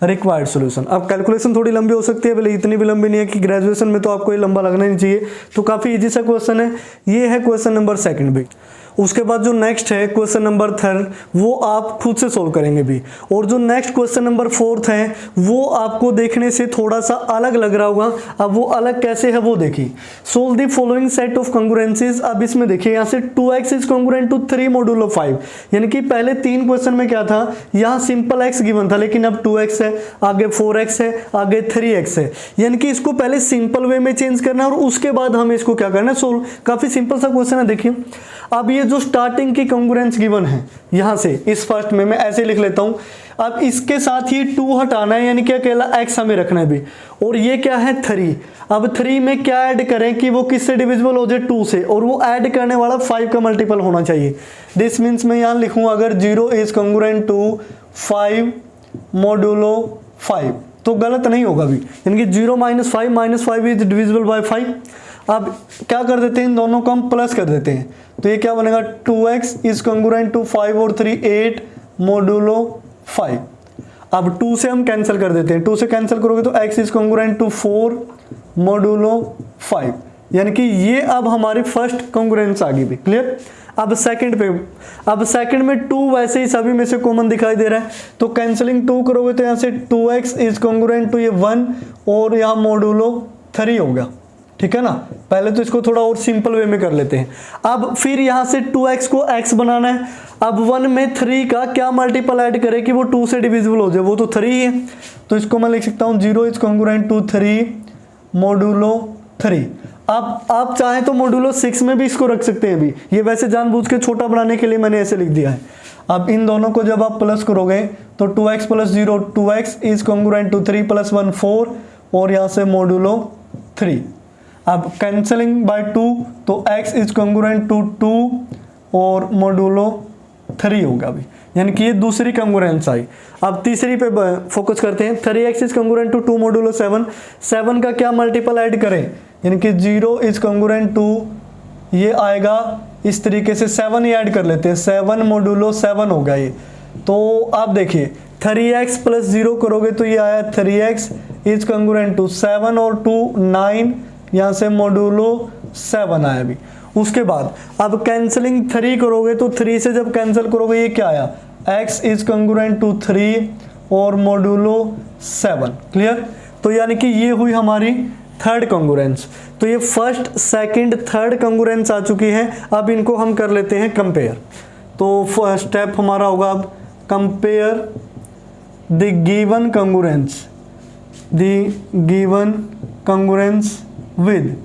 रिक्वायर्ड सॉल्यूशन। अब कैलकुलेशन थोड़ी लंबी हो सकती है, भले इतनी भी लंबी नहीं है कि ग्रेजुएशन में तो आपको ये लंबा लगना नहीं चाहिए, तो काफ़ी इजी सा क्वेश्चन है। ये है क्वेश्चन नंबर 2 भी। उसके बाद जो नेक्स्ट है क्वेश्चन नंबर 3 वो आप खुद से सोल्व करेंगे भी, और जो नेक्स्ट क्वेश्चन नंबर 4 है वो आपको देखने से थोड़ा सा अलग लग रहा होगा। अब वो अलग कैसे है वो देखिए। Solve the following set of congruences. अब इसमें देखिए यहाँ से 2x is congruent to 3 modulo 5, यानी कि पहले 3 क्वेश्चन में क्या था, यहाँ सिंपल x गिवन था, लेकिन अब 2x है, आगे 4x है, आगे 3x है, यानी कि इसको पहले सिंपल वे में चेंज करना है और उसके बाद हमें इसको क्या करना है, सोल्व। काफी सिंपल सा क्वेश्चन है। देखिए अब ये जो स्टार्टिंग की कॉन्ग्रुएंस गिवन है यहां से इस फर्स्ट में मैं ऐसे लिख लेता हूं। अब इसके साथ ही 2 हटाना है, यानी क्या अकेला x हमें रखना है भी, और ये क्या है 3। अब 3 में क्या ऐड करें कि वो किससे डिविजिबल हो जाए, 2 से, और वो ऐड करने वाला 5 का मल्टीपल होना चाहिए। दिस मीन्स मैं यहां लिखूं अगर 0 इज कॉन्ग्रुएंट टू 5 मॉड्यूलो 5 तो गलत नहीं होगा भी, यानी कि 0 - 5 - 5 इज डिविजिबल बाय 5। अब क्या कर देते हैं, इन दोनों को हम प्लस कर देते हैं, तो ये क्या बनेगा 2x इज कॉन्ग्रुएंट टू 5 और 3 8 मॉड्यूलो 5। अब 2 से हम कैंसिल कर देते हैं, 2 से कैंसिल करोगे तो x is congruent to 4 modulo 5, यानी कि ये अब हमारी फर्स्ट कॉन्ग्रुएंस आ गई भी। क्लियर। अब सेकंड पे, अब सेकंड में 2 वैसे ही सभी में से कॉमन दिखाई दे रहा है, तो कैंसिलिंग 2 करोगे तो यहाँ से 2x इज कॉन्ग्रुएंट टू ये 1 और यहाँ मॉड्यूलो 3 हो गया। ठीक है ना। पहले तो इसको थोड़ा और सिंपल वे में कर लेते हैं। अब फिर यहाँ से 2x को x बनाना है। अब 1 में 3 का क्या मल्टीपल ऐड करें कि वो 2 से डिविजिबल हो जाए, वो तो 3 ही है, तो इसको मैं लिख सकता हूँ 0 इज कॉन्ग्रुएंट टू 3 मॉड्यूलो 3। अब आप चाहें तो मॉड्यूलो 6 में भी इसको रख सकते हैं भी, ये वैसे जानबूझ के छोटा बनाने के लिए मैंने ऐसे लिख दिया है। अब इन दोनों को जब आप प्लस करोगे तो 2x + 0 2x is congruent to 3 + 1 4 और यहाँ से मॉड्यूलो 3। अब कैंसलिंग बाय 2 तो x इज कॉन्ग्रुएंट टू 2 और मॉड्यूलो 3 होगा भी, यानी कि ये दूसरी कॉन्ग्रुएंस आई। अब तीसरी पे फोकस करते हैं। 3x is congruent to 2 modulo 7, 7 का क्या मल्टीपल ऐड करें, यानी कि 0 इज कॉन्ग्रुएंट टू ये आएगा इस तरीके से 7 ही ऐड कर लेते हैं, 7 मॉड्यूलो 7 होगा ये। तो आप देखिए 3x + 0 करोगे तो ये आया 3x इज कॉन्ग्रुएंट टू 7 और 2 9, यहाँ से मॉड्यूलो 7 आया भी। उसके बाद अब कैंसलिंग 3 करोगे तो 3 से जब कैंसिल करोगे ये क्या आया, x इज कॉन्ग्रुएंट टू 3 और मॉड्यूलो 7। क्लियर। तो यानी कि ये हुई हमारी थर्ड कॉन्ग्रुएंस। तो ये फर्स्ट सेकंड थर्ड कॉन्ग्रुएंस आ चुकी है। अब इनको हम कर लेते हैं कंपेयर। तो फर्स्ट स्टेप हमारा होगा अब compare the given congruence, the given congruence with,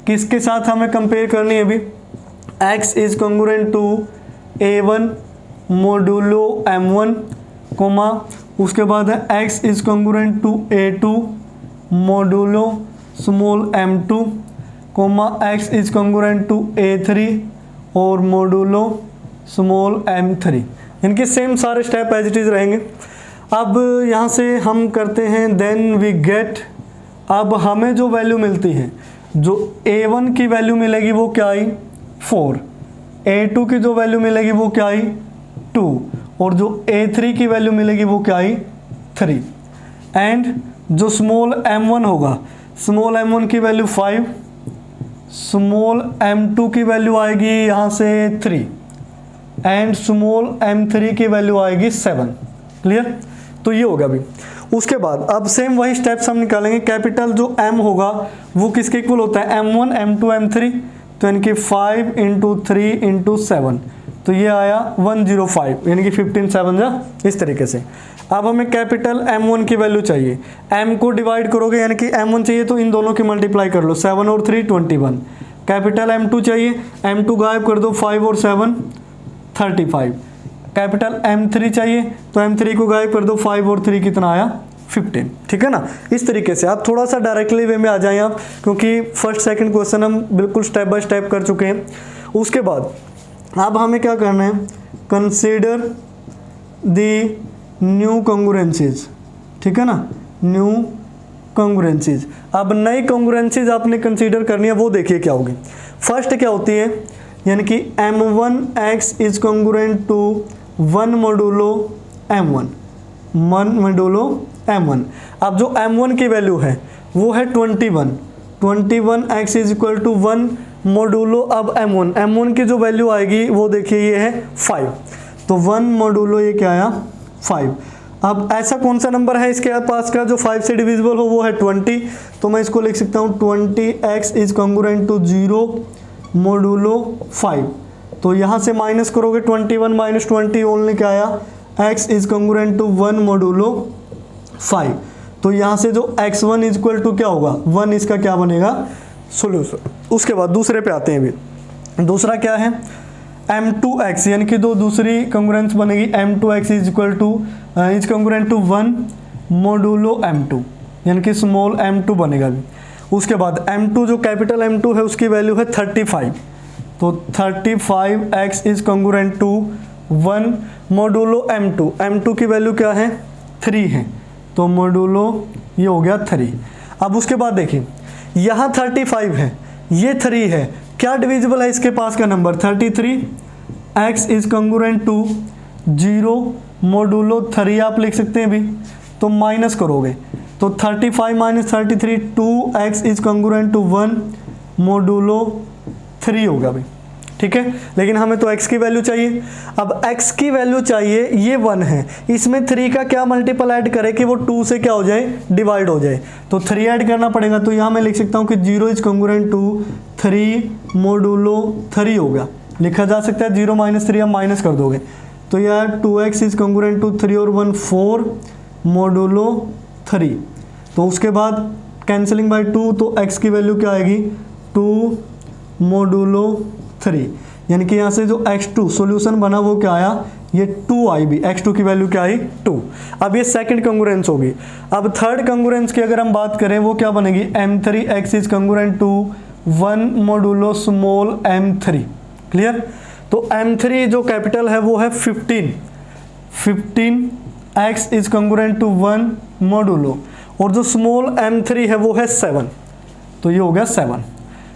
किसके साथ हमें कंपेयर करनी है अभी, x is congruent to a1 modulo m1 comma, उसके बाद है x is congruent to a2 modulo small m2 comma, x is congruent to a3 और मॉड्यूलो स्मॉल m3। इनके सेम सारे स्टेप एज इट इज रहेंगे। अब यहाँ से हम करते हैं देन वी गेट, अब हमें जो वैल्यू मिलती है, जो a1 की वैल्यू मिलेगी वो क्या आई 4, a2 की जो वैल्यू मिलेगी वो क्या आई 2 और जो a3 की वैल्यू मिलेगी वो क्या आई 3, एंड जो स्मॉल m1 होगा, स्मॉल m1 की वैल्यू 5, स्मॉल m2 की वैल्यू आएगी यहाँ से 3 एंड स्मॉल m3 की वैल्यू आएगी 7। क्लियर। तो ये होगा अभी। उसके बाद अब सेम वही स्टेप्स हम निकालेंगे। कैपिटल जो m होगा वो किसके इक्वल होता है, m1 m2 m3, तो यानी कि 5 × 3 × 7, तो ये आया 105, यानी कि 15 7 जा इस तरीके से। अब हमें कैपिटल m1 की वैल्यू चाहिए, m को डिवाइड करोगे यानी कि m1 चाहिए तो इन दोनों की मल्टीप्लाई कर लो, 7 और 3 21, कैपिटल M2 चाहिए, M2 गायब कर दो, 5 और 7 35। कैपिटल M3 चाहिए तो M3 को गायब कर दो, 5 और 3 कितना आया 15। ठीक है ना। इस तरीके से आप थोड़ा सा डायरेक्टली वे में आ जाएं आप, क्योंकि फर्स्ट सेकंड क्वेश्चन हम बिल्कुल स्टेप बाय स्टेप कर चुके हैं। उसके बाद अब हमें क्या करना है, कंसीडर द न्यू कॉन्ग्रुएंसीज। ठीक है ना, न्यू कॉन्ग्रुएंसीज। अब नई कॉन्ग्रुएंसीज आपने कंसीडर करनी है, वो देखिए क्या होगी। फर्स्ट क्या होती है, यानी कि m1x is congruent to 1 modulo m1, 1 modulo m1। अब जो m1 की वैल्यू है वो है 21x is equal to 1 modulo अब m1 की जो वैल्यू आएगी वो देखिए ये है 5, तो 1 मोडुलो ये क्या आया 5। अब ऐसा कौन सा नंबर है इसके पास का जो 5 से डिविजिबल हो, वो है 20, तो मैं इसको लिख सकता हूँ 20x is congruent to 0 modulo 5। तो यहाँ से माइनस करोगे 21 माइनस 20 ओनली क्या आया, x is congruent to 1 modulo 5। तो यहाँ से जो x1 इज इक्वल टू क्या होगा 1, इसका क्या बनेगा सोल्यूशन। उसके बाद दूसरे पे आते हैं। अभी दूसरा क्या है, m2x, यानी कि दो दूसरी कॉन्ग्रुएंस बनेगी, m2x is equal to is congruent to 1 modulo m2, यानी कि स्मॉल m2 बनेगा भी। उसके बाद m2 जो कैपिटल M2 है उसकी वैल्यू है 35, तो 35x is congruent to 1 modulo m2 की वैल्यू क्या है 3 है, तो मोडुलो ये हो गया 3। अब उसके बाद देखिए यहाँ 35 है, ये 3 है, क्या डिविजिबल है इसके पास का number 33, x is congruent to 0 modulo 3 आप लिख सकते हैं भी, तो माइनस करोगे तो 35 minus 33 2x is congruent to 1 modulo 3 होगा भाई। ठीक है, लेकिन हमें तो x की वैल्यू चाहिए। अब x की वैल्यू चाहिए, ये 1 है, इसमें 3 का क्या मल्टीपल ऐड करें कि वो 2 से क्या हो जाए डिवाइड हो जाए, तो 3 ऐड करना पड़ेगा। तो यहाँ मैं लिख सकता हूँ कि 0 इज कॉन्ग्रुएंट टू 3 मोडुलो 3 होगा, लिखा जा सकता है 0 माइनस 3 आप माइनस कर दोगे, तो यार 2x इज कॉन्ग्रुएंट टू 3 और 1 4 मोडुलो 3। तो उसके बाद कैंसिलिंग बाय 2, तो x की वैल्यू क्या आएगी 2 मोडुलो 3, यानी कि यहाँ से जो x2 सॉल्यूशन बना वो क्या आया, ये 2 आई भी, x2 की वैल्यू क्या आई 2। अब ये सेकंड कॉन्ग्रुएंस होगी। अब थर्ड कॉन्ग्रुएंस की अगर हम बात करें वो क्या बनेगी, m3x is congruent to 1 modulo small m3। Clear, तो m3 जो कैपिटल है वो है 15, x is congruent to 1 modulo, और जो स्मॉल m3 है वो है 7, तो ये हो गया 7।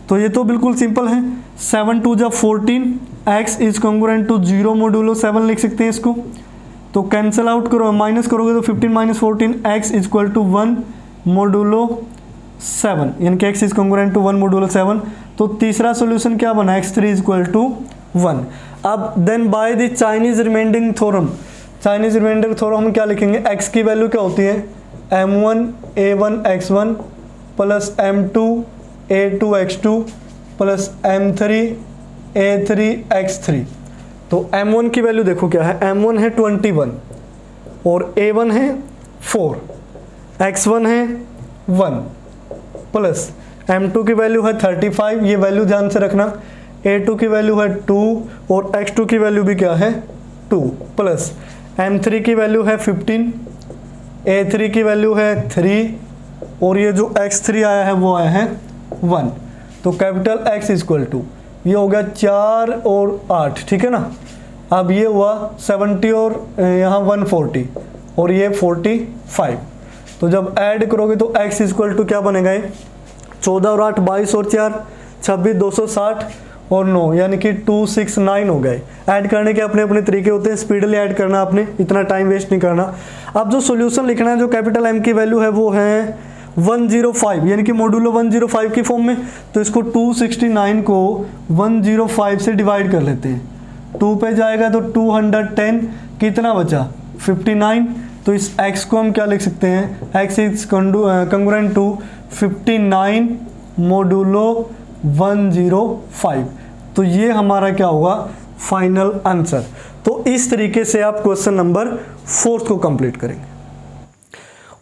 तो ये तो बिल्कुल सिंपल है, 7 2 जा 14, x is congruent to 0 modulo 7 लिख सकते हैं इसको। तो कैंसिल आउट करो, माइनस करोगे तो 15 minus 14 x is equal to 1 modulo 7, यानी कि x is congruent to 1 modulo 7। तो तीसरा सॉल्यूशन क्या बना, x3 इज इक्वल टू 1। अब then by the Chinese reminding theorem, Chinese remainder theorem हम क्या लिखेंगे, x की वैल्यू क्या होती है m1 a1 x1 plus m2 a2 x2 plus m3 a3 x3। तो m1 की वैल्यू देखो क्या है, m1 है 21 और a1 है 4, x1 है 1 प्लस m2 की वैल्यू है 35, ये वैल्यू ध्यान से रखना, a2 की वैल्यू है 2 और x2 की वैल्यू भी क्या है 2, प्लस m3 की वैल्यू है 15, a3 की वैल्यू है 3 और ये जो x3 आया है वो आया है 1। तो capital X is equal to ये हो गया 4 और 8, ठीक है ना। अब ये हुआ 70 और यहाँ 140 और ये 45। तो जब ऐड करोगे तो x इज इक्वल टू क्या बनेगा, ये 14 और 8 22 और 4 26 260 और 9, यानी कि 269 हो गए। ऐड करने के अपने अपने तरीके होते हैं, स्पीडली ऐड करना, आपने इतना टाइम वेस्ट नहीं करना। अब जो सॉल्यूशन लिखना है, जो कैपिटल M की वैल्यू है वो है 105, यानी कि मोडुलो 105 की फॉर्म में। तो इसको 269 को 105 से डिवाइड कर लेते हैं, 2 पे जाएगा तो 210, कितना बचा 59। तो इस x को हम क्या लिख सकते हैं, x is congruent to 59 modulo 105। तो ये हमारा क्या होगा फाइनल आंसर। तो इस तरीके से आप क्वेश्चन नंबर 4 को कंप्लीट करेंगे।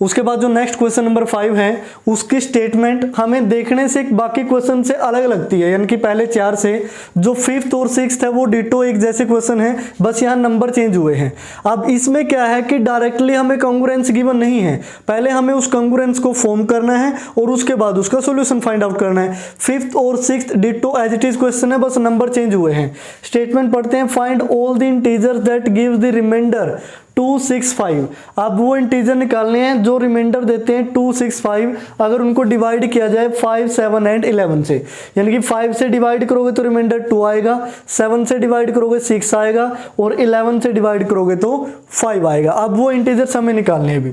उसके बाद जो नेक्स्ट क्वेश्चन नंबर 5 है उसकी स्टेटमेंट हमें देखने से बाकी क्वेश्चन से अलग लगती है, यानी कि पहले 4 से जो 5th और 6th है वो डिटो एक जैसे क्वेश्चन है, बस यहाँ नंबर चेंज हुए हैं। अब इसमें क्या है कि डायरेक्टली हमें कॉन्ग्रुएंस गिवन नहीं है, पहले हमें उस कॉन्ग्रुएंस को फॉर्म करना है और उसके बाद उसका सॉल्यूशन फाइंड आउट करना है। 5th और 6th ditto as it is question है, बस नंबर चेंज हुए हैं। स्टेटमेंट पढ़ते हैं, find all the integers that gives the remainder 265। अब वो इंटीजर निकालने हैं जो रिमाइंडर देते हैं 265, अगर उनको डिवाइड किया जाए 5, 7 एंड 11 से, यानी कि 5 से डिवाइड करोगे तो रिमाइंडर 2 आएगा, 7 से डिवाइड करोगे 6 आएगा और 11 से डिवाइड करोगे तो 5 आएगा। अब वो इंटीजर्स हमें निकालने हैं अभी,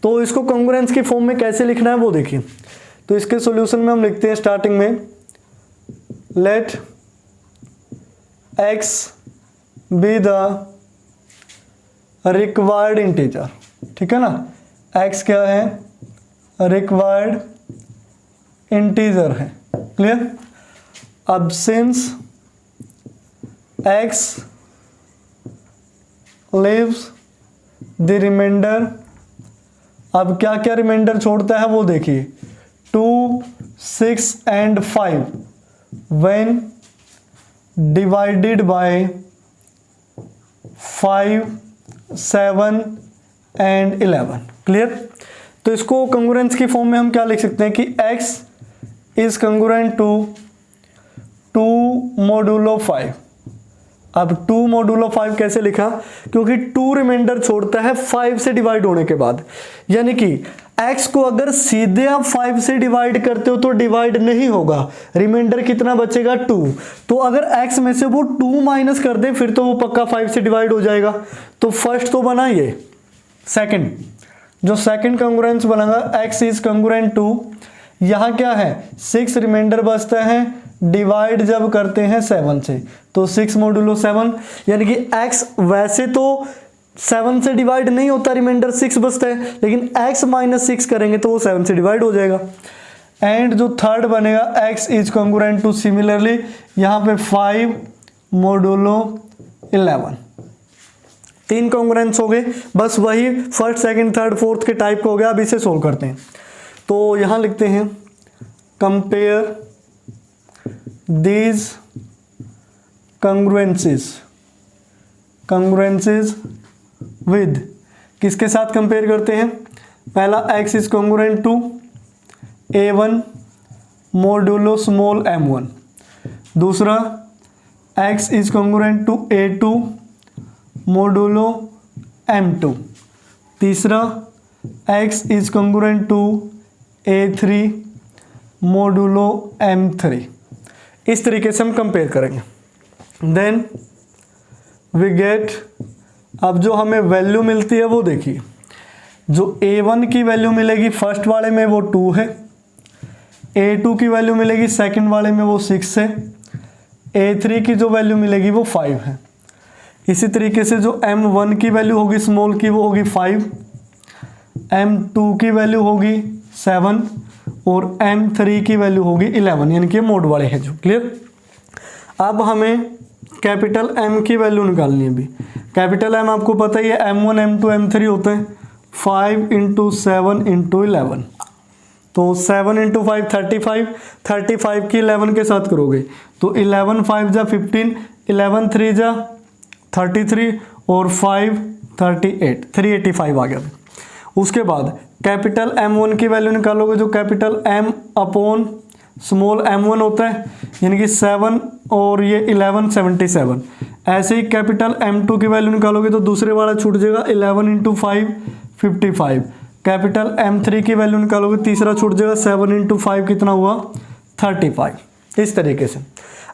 तो इसको कॉन्ग्रुएंस की फॉर्म में कैसे लिखना है वो देखिए। तो इसके सॉल्यूशन में हम लिखते हैं स्टार्टिंग में, let x be the required integer, ठीक है ना, x क्या है, रिक्वायर्ड इंटीजर है, क्लियर। अब since x leaves the remainder, अब क्या क्या रिमाइंडर छोड़ता है वो देखिए, 2, 6 and 5 when divided by 5, 7 and 11, clear. तो इसको कॉन्ग्रुएंस की फॉर्म में हम क्या लिख सकते हैं कि x is congruent to 2 modulo 5। अब 2 मोडुलो 5 कैसे लिखा, क्योंकि 2 रिमाइंडर छोड़ता है 5 से डिवाइड होने के बाद, यानी कि x को अगर सीधे आप 5 से डिवाइड करते हो तो डिवाइड नहीं होगा, रिमाइंडर कितना बचेगा 2। तो अगर x में से वो 2 माइनस कर दे फिर तो वो पक्का 5 से डिवाइड हो जाएगा। तो फर्स्ट तो बना ये, सेकंड जो सेकंड कॉन्ग्रुएंस बनेगा x इज कॉन्ग्रुएंट टू, यहाँ क्या है 6 रिमाइंडर बचता है, डिवाइड जब करते हैं 7 से तो 6 मोडुलो 7, यानी कि x वैसे तो 7 से डिवाइड नहीं होता, रिमाइंडर 6 बचता है, लेकिन x माइनस 6 करेंगे तो वो 7 से डिवाइड हो जाएगा। एंड जो थर्ड बनेगा x is congruent to, similarly यहाँ पे 5 मोडुलो 11। 3 कॉन्ग्रुएंस हो गए, बस वही फर्स्ट, सेकंड, थर्ड, फोर्थ के टाइप का हो गया। अब इसे सोल्व करते हैं, तो यहाँ लिखते हैं कंपेयर दीज कॉन्ग्रुएंसेस विद, किसके साथ कंपेयर करते हैं, पहला x is congruent to a1 modulo small m1, दूसरा x is congruent to a2 modulo m2, तीसरा x is congruent to a3 modulo m3। इस तरीके से हम कंपेयर करेंगे, देन वी गेट, अब जो हमें वैल्यू मिलती है वो देखिए, जो a1 की वैल्यू मिलेगी फर्स्ट वाले में वो 2 है, a2 की वैल्यू मिलेगी सेकंड वाले में वो 6 है, a3 की जो वैल्यू मिलेगी वो 5 है। इसी तरीके से जो m1 की वैल्यू होगी स्मॉल की वो होगी 5, m2 की वैल्यू होगी 7 और m3 की वैल्यू होगी 11, यानी कि मोड वाले हैं जो, क्लियर। अब हमें कैपिटल M की वैल्यू निकालनी है। अभी कैपिटल M आपको पता ही है, m1 m2 m3 होते हैं, 5 × 7 × 11, तो 7 × 5 35 की 11 के साथ करोगे तो 11 5 जा 15, 11 3 जा 33 और 5 38, 385 आ गया। उसके बाद कैपिटल M1 की वैल्यू निकालोगे, जो capital M upon small m1 होता है, यानी कि 7 और ये 11 77। ऐसे ही कैपिटल M2 की वैल्यू निकालोगे तो दूसरे वाला छूट जाएगा, 11 × 5 55। कैपिटल M3 की वैल्यू निकालोगे तीसरा छूट जाएगा, 7 × 5 कितना हुआ 35। इस तरीके से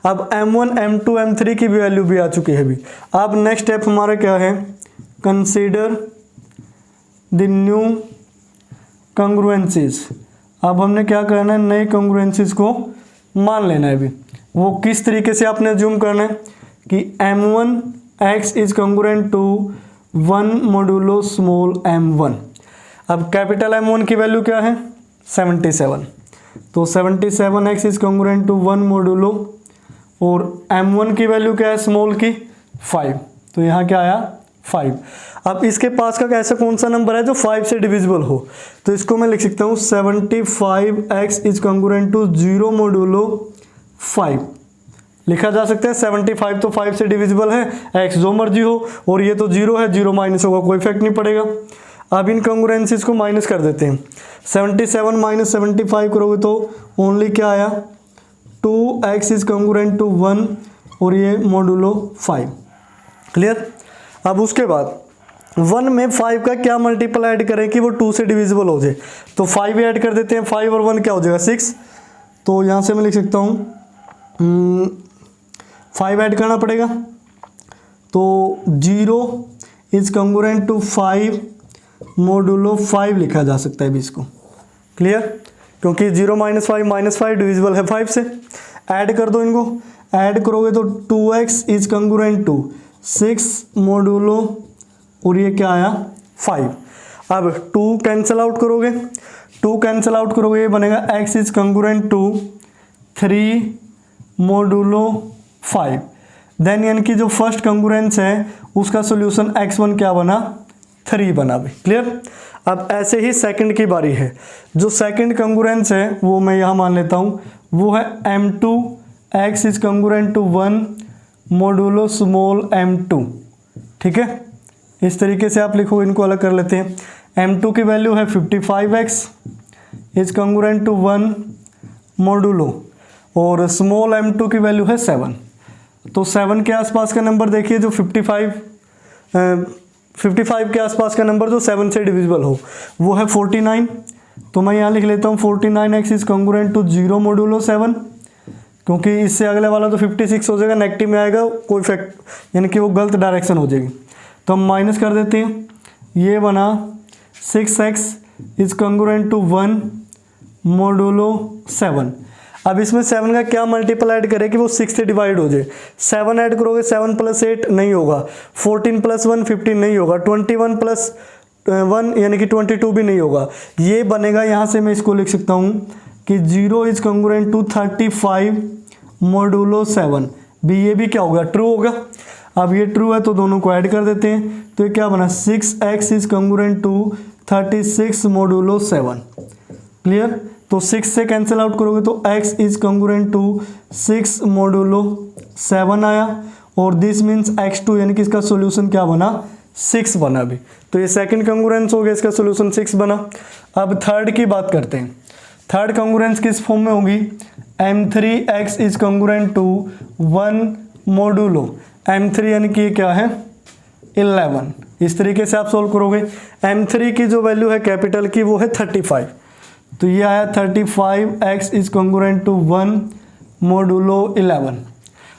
अब M1 M2 M3 की वैल्यू भी आ चुकी है अभी। अब नेक्स्ट स्टेप हमारा क्या है, कंसीडर द न्यू कॉन्ग्रुएंसेस। अब हमने क्या करना है, नए कॉन्ग्रुएंसेस को मान लेना है। अभी वो किस तरीके से आपने अज्यूम करना है कि m1 x is congruent to 1 modulo small m1। अब कैपिटल M1 की वैल्यू क्या है 77, तो 77x is congruent to 1 modulo, और m1 की वैल्यू क्या है स्मॉल की 5, तो यहाँ क्या आया 5। अब इसके पास का ऐसा कौन सा नंबर है जो 5 से डिविजिबल हो, तो इसको मैं लिख सकता हूँ 75x is congruent to 0 modulo 5 लिखा जा सकता है। 75 तो 5 से डिविजिबल है, x जो मर्जी हो, और ये तो 0 है, 0 माइनस होगा, कोई इफेक्ट नहीं पड़ेगा। अब इन कॉन्ग्रुएंसीज को माइनस कर देते हैं। 77 माइनस 75 करोगे तो ओनली क्या आया, 2x इज कॉन्ग्रुएंट टू 1 और ये मोडुलो 5। क्लियर। अब उसके बाद 1 में 5 का क्या मल्टीपल ऐड करें कि वो 2 से डिविजिबल हो जाए, तो 5 ऐड कर देते हैं। 5 और 1 क्या हो जाएगा 6, तो यहाँ से मैं लिख सकता हूँ 5 ऐड करना पड़ेगा, तो 0 इज कॉन्ग्रुएंट टू 5 मोडुलो 5 लिखा जा सकता है भी इसको। क्लियर, क्योंकि 0 माइनस 5 माइनस 5 डिविजिबल है 5 से। ऐड कर दो इनको, ऐड करोगे तो 2x is congruent to 6 modulo और ये क्या आया 5। अब 2 कैंसिल आउट करोगे, 2 कैंसिल आउट करोगे ये बनेगा x is congruent to 3 modulo 5। Then यानी कि जो फर्स्ट कॉन्ग्रुएंस है उसका सॉल्यूशन x1 क्या बना 3 बना भी। क्लियर। अब ऐसे ही सेकंड की बारी है। जो सेकंड कॉन्ग्रुएंस है वो मैं यहाँ मान लेता हूँ, वो है m2 x is congruent to 1 modulo small m2। ठीक है, इस तरीके से आप लिखो, इनको अलग कर लेते हैं। m2 की वैल्यू है 55x is congruent to 1 modulo और स्मॉल m2 की वैल्यू है 7। तो 7 के आसपास का नंबर देखिए जो 55 के आसपास का नंबर जो 7 से डिविजिबल हो वो है 49। तो मैं यहाँ लिख लेता हूँ 49x is congruent to 0 modulo 7, क्योंकि इससे अगले वाला तो 56 हो जाएगा, नेगेटिव में आएगा, कोई इफेक्ट यानी कि वो गलत डायरेक्शन हो जाएगी। तो हम माइनस कर देते हैं, ये बना 6x is congruent to 1 modulo 7। अब इसमें 7 का क्या मल्टीपल ऐड करें कि वो 6 से डिवाइड हो जाए। 7 ऐड करोगे 7 प्लस 8 नहीं होगा, 14 प्लस 1 15 नहीं होगा, 21 प्लस 1 यानी कि 22 भी नहीं होगा। ये बनेगा, यहाँ से मैं इसको लिख सकता हूँ कि 0 इज कॉन्ग्रुएंट टू 35 मोडुलो 7 भी। ये भी क्या होगा ट्रू होगा। अब ये ट्रू है तो दोनों को ऐड कर देते हैं, तो ये क्या बना 6x is congruent to 36 modulo 7। Clear. तो 6 से कैंसिल आउट करोगे तो x is congruent to 6 modulo 7 आया, और दिस मीन्स x2 यानी कि इसका सोल्यूशन क्या बना 6 बना भी। तो ये सेकंड कॉन्ग्रुएंस हो गया, इसका सोल्यूशन 6 बना। अब थर्ड की बात करते हैं। थर्ड कॉन्ग्रुएंस किस फॉर्म में होगी, m3x is congruent to 1 modulo m3 यानी कि ये क्या है 11। इस तरीके से आप सोल्व करोगे। m3 की जो वैल्यू है कैपिटल की वो है 35, तो ये आया 35x is congruent to 1 modulo 11।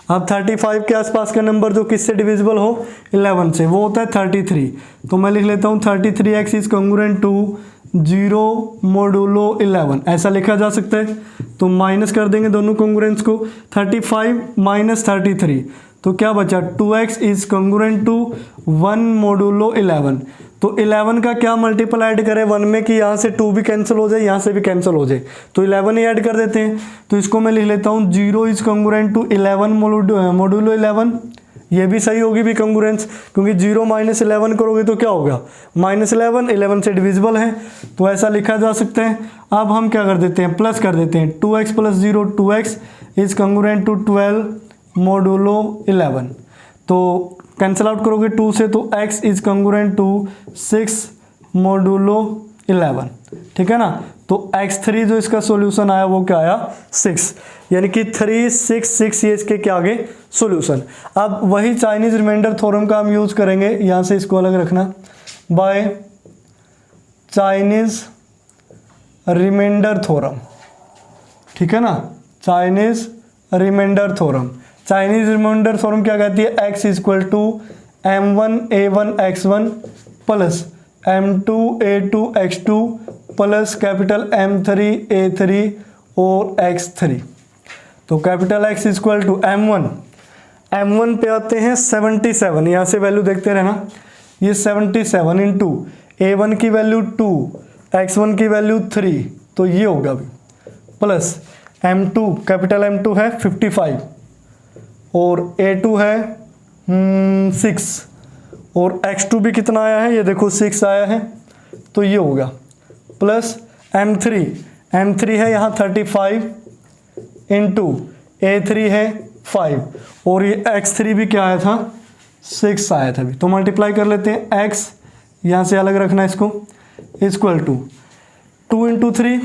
अब 35 के आसपास का नंबर जो किससे डिविजिबल हो 11 से, वो होता है 33। तो मैं लिख लेता हूँ 33x is congruent to 0 modulo 11, ऐसा लिखा जा सकता है। तो माइनस कर देंगे दोनों कॉन्ग्रुएंस को, 35 माइनस 33, तो क्या बचा 2x is congruent to 1 modulo 11। तो 11 का क्या मल्टीपल ऐड करें 1 में कि यहाँ से 2 भी कैंसिल हो जाए, यहाँ से भी कैंसिल हो जाए, तो 11 ही ऐड कर देते हैं। तो इसको मैं लिख लेता हूँ 0 इज कॉन्ग्रुएंट टू 11 मोडुलो 11। ये भी सही होगी भी कॉन्ग्रुएंस, क्योंकि 0 माइनस 11 करोगे तो क्या होगा -11, 11 से डिविजिबल है, तो ऐसा लिखा जा सकता है। अब हम क्या कर देते हैं, प्लस कर देते हैं, 2x plus 0 2x is congruent to 12 modulo 11। तो कैंसिल आउट करोगे 2 से तो x is congruent to 6 modulo 11। ठीक है ना। तो x3 जो इसका सॉल्यूशन आया वो क्या आया 6, यानी कि 3 6 6 ये इसके क्या आगे सॉल्यूशन। अब वही चाइनीज रिमाइंडर थ्योरम का हम यूज करेंगे, यहाँ से इसको अलग रखना, बाय चाइनीज रिमाइंडर थ्योरम। ठीक है ना, Chinese remainder theorem. Chinese remainder theorem क्या कहती है, x equal to m1 a1 x1 plus m2 a2 x2 plus capital m3 a3 और x3। तो capital X equal to m1 पे आते हैं 77, यहाँ से वैल्यू देखते रहना, ये 77 इंटू a1 की वैल्यू 2 x1 की वैल्यू 3, तो ये होगा भी प्लस m2 कैपिटल M2 है 55 और a2 है 6 और x2 भी कितना आया है, ये देखो 6 आया है, तो ये हो गया प्लस m3 है यहाँ 35 इंटू a3 है 5 और ये x3 भी क्या आया था 6 आया था अभी। तो मल्टीप्लाई कर लेते हैं, x यहाँ से अलग रखना है इसको, इक्वल टू 2 इंटू 3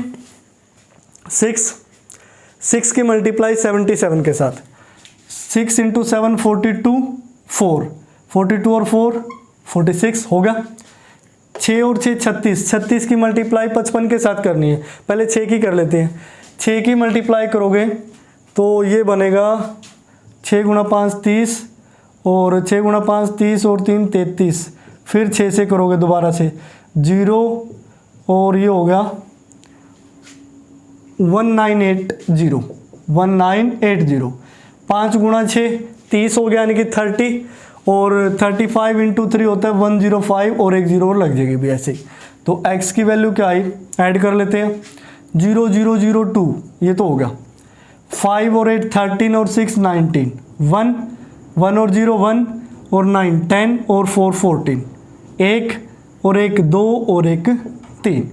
6 की मल्टीप्लाई 77 के साथ, 6 इंटू 7 42 4 42 और 4 46 हो गया। 6 और 6 36 की मल्टीप्लाई 55 के साथ करनी है, पहले 6 की कर लेते हैं। 6 की मल्टीप्लाई करोगे तो ये बनेगा 6 गुणा 5 30 और 6 गुणा 5 30 और 3 33, फिर 6 से करोगे दोबारा से 0 और ये हो गया 1980। 5 गुणा 6 30 हो गया यानी कि 30 और 35 इंटू 3 होता है 105 और एक 0 और लग जाएगी भी ऐसे ही। तो x की वैल्यू क्या आई, ऐड कर लेते हैं 0002, ये तो हो गया 5 और 8 13 और 6 19, 1 और 0 1 और 9 10 और 4 14, 1 और 1 2 और 1 3,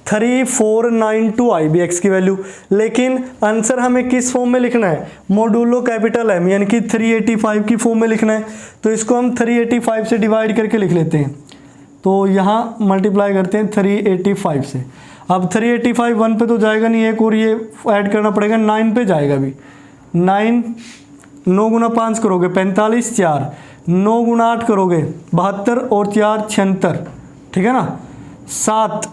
3492 आई भी x की वैल्यू। लेकिन आंसर हमें किस फॉर्म में लिखना है, मॉड्यूलो कैपिटल M यानी कि 385 की फॉर्म में लिखना है। तो इसको हम 385 से डिवाइड करके लिख लेते हैं, तो यहाँ मल्टीप्लाई करते हैं 385 से। अब 385 1 पे तो जाएगा नहीं, एक और ये ऐड करना पड़ेगा, 9 पे जाएगा भी। 9 9 गुना 5 करोगे 45, 4 9 गुना 8 करोगे 72 और 4 76, ठीक है ना। 7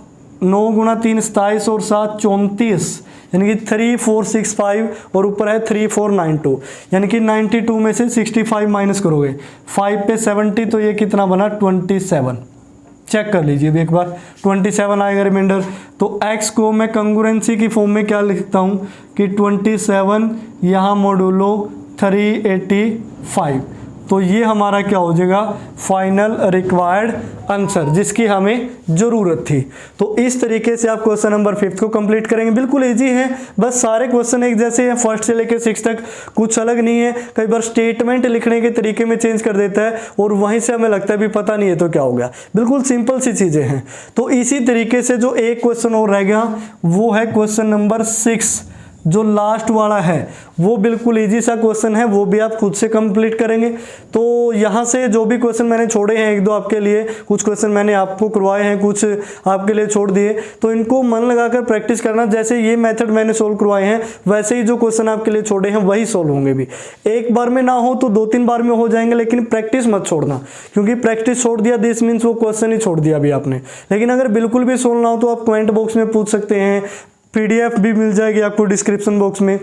9 गुना 3 27 और 7 34, यानी कि 3465 और ऊपर है 3492, यानी कि 92 में से 65 माइनस करोगे 5 पे 70, तो ये कितना बना 27। चेक कर लीजिए भी एक बार, 27 आएगा रिमाइंडर। तो x को मैं कंग्रुएंसी की फॉर्म में क्या लिखता हूँ कि 27 यहाँ मॉड्यूलो 385, तो ये हमारा क्या हो जाएगा फाइनल रिक्वायर्ड आंसर जिसकी हमें ज़रूरत थी। तो इस तरीके से आप क्वेश्चन नंबर 5 को कंप्लीट करेंगे। बिल्कुल इजी है, बस सारे क्वेश्चन एक जैसे हैं, फर्स्ट से लेकर 6 तक, कुछ अलग नहीं है। कई बार स्टेटमेंट लिखने के तरीके में चेंज कर देता है और वहीं से हमें लगता है भी पता नहीं है तो क्या हो गया। बिल्कुल सिंपल सी चीज़ें हैं। तो इसी तरीके से जो एक क्वेश्चन और रह गया वो है क्वेश्चन नंबर 6, जो लास्ट वाला है वो बिल्कुल इजी सा क्वेश्चन है, वो भी आप खुद से कंप्लीट करेंगे। तो यहाँ से जो भी क्वेश्चन मैंने छोड़े हैं, एक दो आपके लिए, कुछ क्वेश्चन मैंने आपको करवाए हैं, कुछ आपके लिए छोड़ दिए, तो इनको मन लगाकर प्रैक्टिस करना। जैसे ये मेथड मैंने सोल्व करवाए हैं वैसे ही जो क्वेश्चन आपके लिए छोड़े हैं वही सोल्व होंगे भी। एक बार में ना हो तो 2-3 बार में हो जाएंगे, लेकिन प्रैक्टिस मत छोड़ना, क्योंकि प्रैक्टिस छोड़ दिया दिस मीन्स वो क्वेश्चन ही छोड़ दिया अभी आपने। लेकिन अगर बिल्कुल भी सोल्व ना हो तो आप कमेंट बॉक्स में पूछ सकते हैं, PDF भी मिल जाएगी आपको डिस्क्रिप्शन बॉक्स में।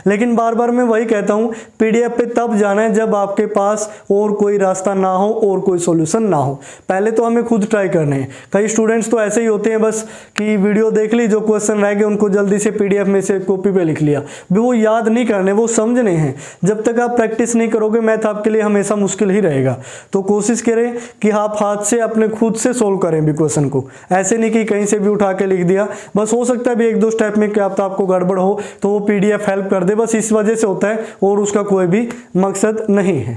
लेकिन बार बार मैं वही कहता हूँ, PDF पे तब जाना है जब आपके पास और कोई रास्ता ना हो और कोई सॉल्यूशन ना हो। पहले तो हमें खुद ट्राई करने हैं। कई स्टूडेंट्स तो ऐसे ही होते हैं बस कि वीडियो देख ली, जो क्वेश्चन रह गए उनको जल्दी से PDF में से कॉपी पे लिख लिया, भी वो याद नहीं करने, वो समझने हैं। जब तक आप प्रैक्टिस नहीं करोगे मैथ आपके लिए हमेशा मुश्किल ही रहेगा। तो कोशिश करें कि आप हाथ से अपने खुद से सोल्व करें भी क्वेश्चन को, ऐसे नहीं कि कहीं से भी उठा के लिख दिया। बस हो सकता है भी 1-2 स्टेप में क्या आपको गड़बड़ हो तो वो PDF हेल्प कर दे, बस इस वजह से होता है और उसका कोई भी मकसद नहीं है।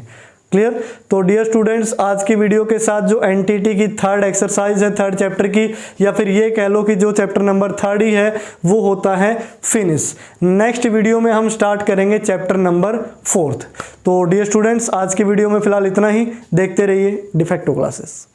क्लियर। तो डियर स्टूडेंट्स, आज की वीडियो के साथ जो एनटीटी की 3rd एक्सरसाइज है 3rd चैप्टर की, या फिर ये कह लो कि जो चैप्टर नंबर 3rd ही है वो होता है फिनिश। नेक्स्ट वीडियो में हम स्टार्ट करेंगे चैप्टर नंबर 4th। तो डियर स्टूडेंट्स, आज की वीडियो में फिलहाल इतना ही। देखते रहिए डिफेक्टो क्लासेस।